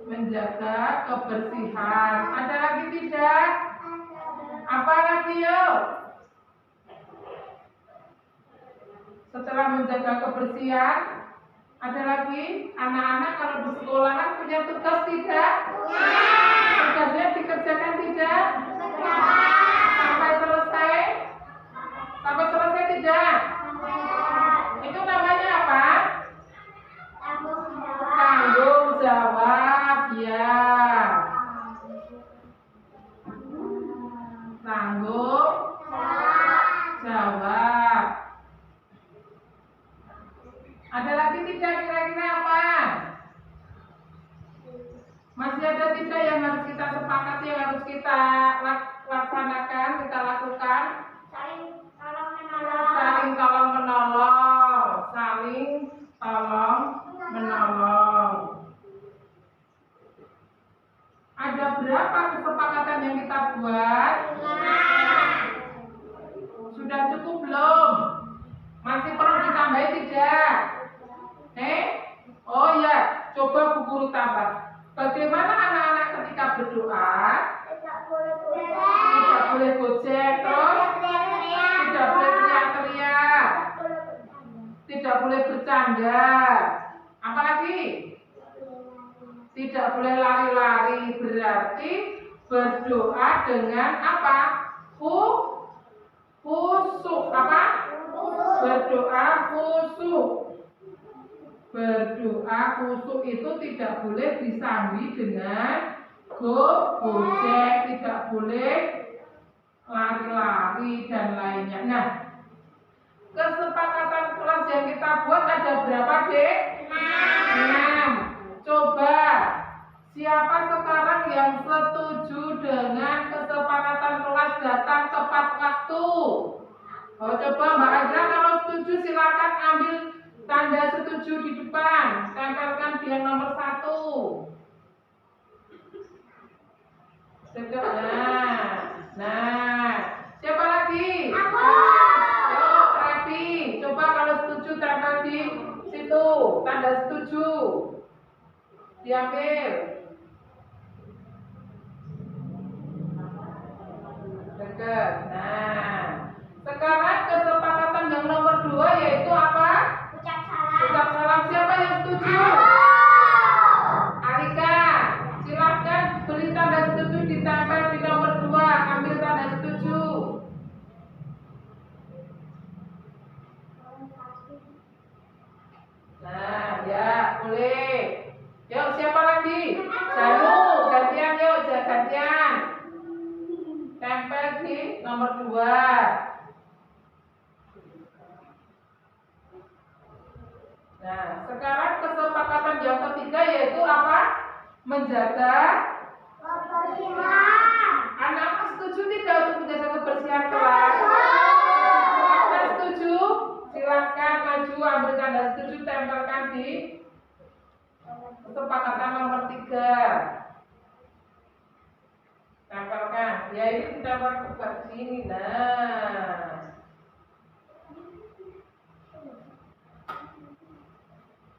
[SPEAKER 4] Menjaga kebersihan. Ada lagi tidak? Apa lagi yuk? Setelah menjaga kebersihan, ada lagi anak-anak kalau di sekolahan punya tugas tidak? Tugasnya dikerjakan tidak? Sampai selesai? Sampai selesai tidak? Itu namanya apa? Tanggung jawab ya. Tanggung jawab. Ada lagi tidak kira-kira apa? Masih ada tidak yang harus kita sepakati, yang harus kita laksanakan, kita lakukan? Saling tolong menolong. Saling tolong menolong. Ada berapa kesepakatan yang kita buat? Sudah cukup belum? Masih perlu ditambahi tidak? Oh ya, coba Bu Guru tambah. Bagaimana anak-anak ketika berdoa? Tidak boleh gojek, terus tidak boleh teriak-teriak, tidak boleh bercanda. Apa lagi? Tidak boleh lari-lari. Berarti berdoa dengan apa? Khusyuk. Apa? Berdoa khusyuk. Berdoa khusyuk itu tidak boleh disambi dengan gojek, tidak boleh lari-lari dan lainnya. Nah, kesepakatan kelas yang kita buat ada berapa, Dek? 6. Coba siapa sekarang yang setuju dengan kesepakatan kelas datang tepat waktu? Oh, coba Mbak Azra kalau setuju silakan ambil tanda setuju di depan, tempelkan di yang nomor 1. Nah, siapa lagi? Aku. Revi, coba kalau setuju tempel di situ, tanda setuju. Diambil. Dekat. Nah, sekarang kesepakatan yang nomor 2 yaitu apa? Ucap salam. Siapa yang setuju? Alika, silakan beri tanda setuju ditempel di nomor 2. Ambil tanda setuju. Nah, ya boleh. Yuk, siapa lagi? Nah, sekarang kesepakatan yang ketiga yaitu apa? Menjaga kebersihan. Anak-anak setuju tidak untuk menjaga kebersihan kelas? Silakan setuju. Silakan maju ambil tanda setuju, tempelkan di kesepakatan nomor 3. Tempelkan. Ya ini ditempel ke sini.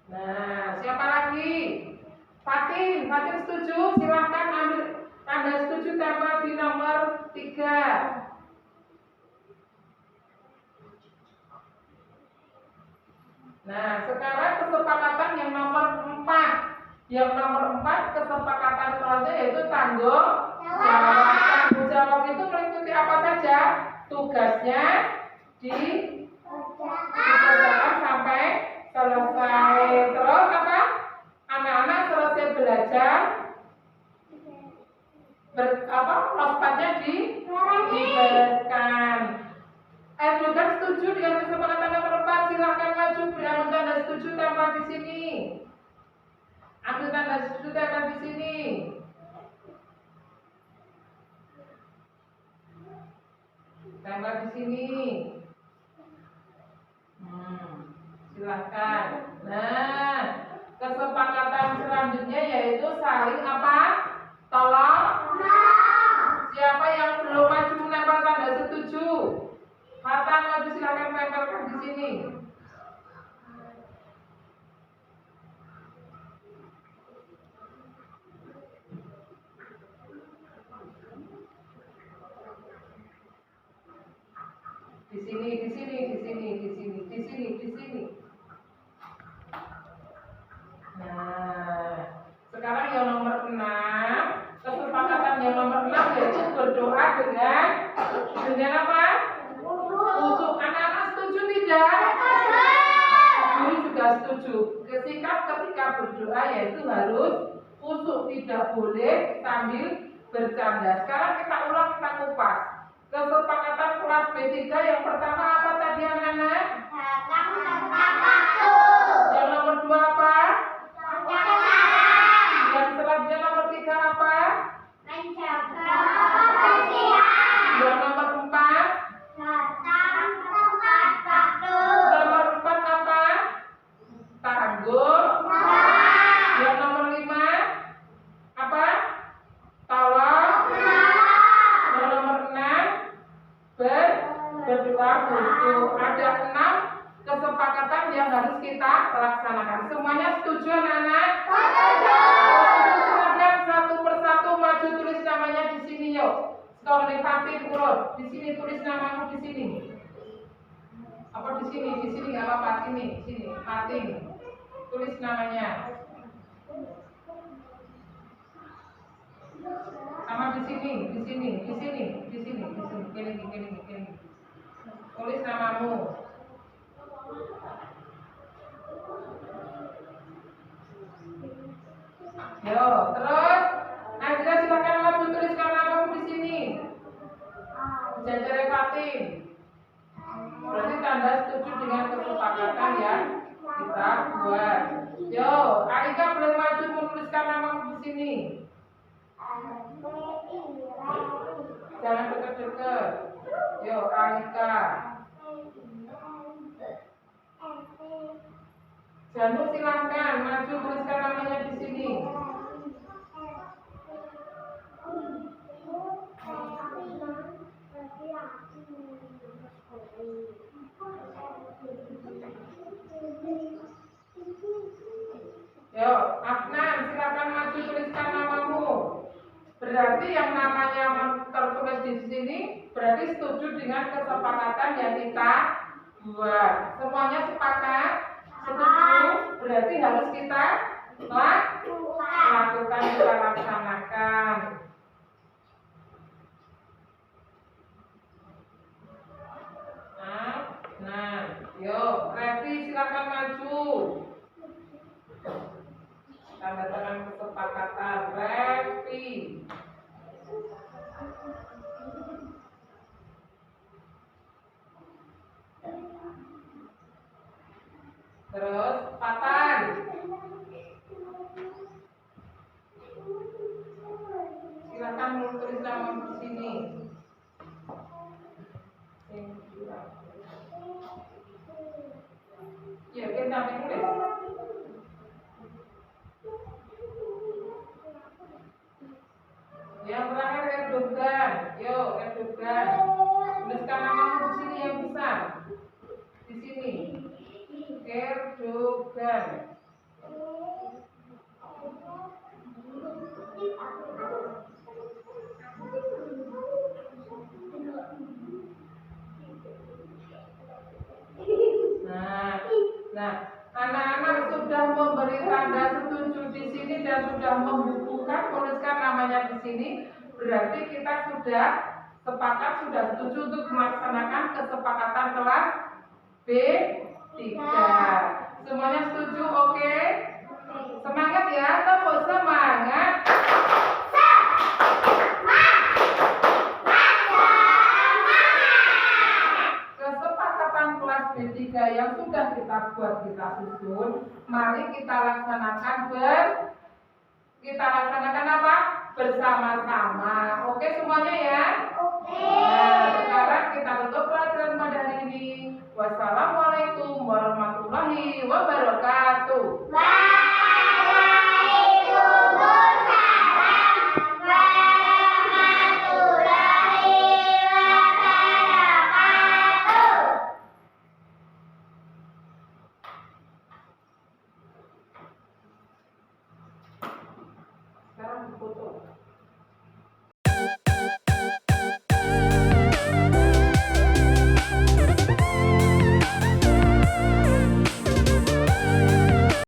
[SPEAKER 4] Nah, siapa lagi? Fatin setuju? Silahkan ambil tanda setuju, tempel di nomor 3. Nah, sekarang kesepakatan yang nomor 4. Yang nomor 4 kesepakatan kelasnya yaitu tanggung jawab. Tanggung jawab itu meliputi apa saja? Tugasnya dikerjakan sampai selesai. Terus apa? Anak-anak selesai belajar lospatnya dibereskan. Juga setuju dengan kesepakatan nomor 4? Silahkan maju, beri ambil tanda setuju, tempel di sini. Ambil tanda setuju, tempel di sini. Tempel di sini. Silahkan. Nah, kesepakatan selanjutnya yaitu saling apa? Tolong. Siapa yang belum maju menempel tanda setuju? Fatan maju, silahkan tempelkan di sini. Di sini. Nah, sekarang yang nomor 6, kesepakatan yang nomor 6 yaitu berdoa dengan apa? Khusyuk. Anak-anak setuju tidak? Guru juga setuju. Sikap ketika berdoa yaitu harus khusyuk, tidak boleh sambil bercanda. Sekarang kita ulang, kita kupas. Kesepakatan kelas B3 yang pertama apa tadi anak-anak? Yang nomor 2 apa? Yang selanjutnya nomor 3 apa? Yang nomor 4? Nomor 4 apa? Tanggung. Yang nomor 5 apa? Tolong. Yang nomor 6 berdoa khusyuk. Ada 6 kesepakatan yang harus kita laksanakan. Semuanya setuju anak-anak? Silakan satu persatu maju, tulis namanya di sini yuk. Sekolah Fatin urut. Di sini tulis namamu di sini. Apa di sini nggak apa-apa, sini Fatin. Tulis namanya. Sama di sini. Gini. Tulis namamu. Yo, terus Najla silakan maju, tuliskan namamu di sini. Jajar Fatin. Berarti tanda setuju dengan kesepakatan yang kita buat. Yo, Alika boleh maju menuliskan namamu di sini. Jangan deket-deket. Yo, Alika. Janu silahkan maju tuliskan namanya di sini. Yo, Afnan silakan maju tuliskan namamu. Berarti yang namanya tertulis di sini berarti setuju dengan kesepakatan yang kita buat. Semuanya sepakat? Setuju? Berarti harus kita lakukan, kita laksanakan. Nah, yuk, Revi silakan maju. Tanda tangan kesepakatan Revi. Terus Patan. Silakan tulis nama di sini. Ya, kita tulis. Yang terakhir Erdogan. Yuk, Erdogan. Tuliskan namamu di sini yang besar. Di sini. Erdogan. Nah, anak-anak sudah memberi tanda setuju di sini dan sudah membukukan, tuliskan namanya di sini. Berarti kita sudah sepakat, sudah setuju untuk melaksanakan kesepakatan kelas B3. Semuanya setuju? Oke? Semangat ya, tepuk semangat. Kesepakatan kelas B3 yang sudah kita buat, kita susun, mari kita laksanakan apa? Bersama-sama. Oke semuanya ya? Oke. Nah, sekarang kita tutup pelajaran pada hari ini. Wassalamualaikum warahmatullahi wabarakatuh.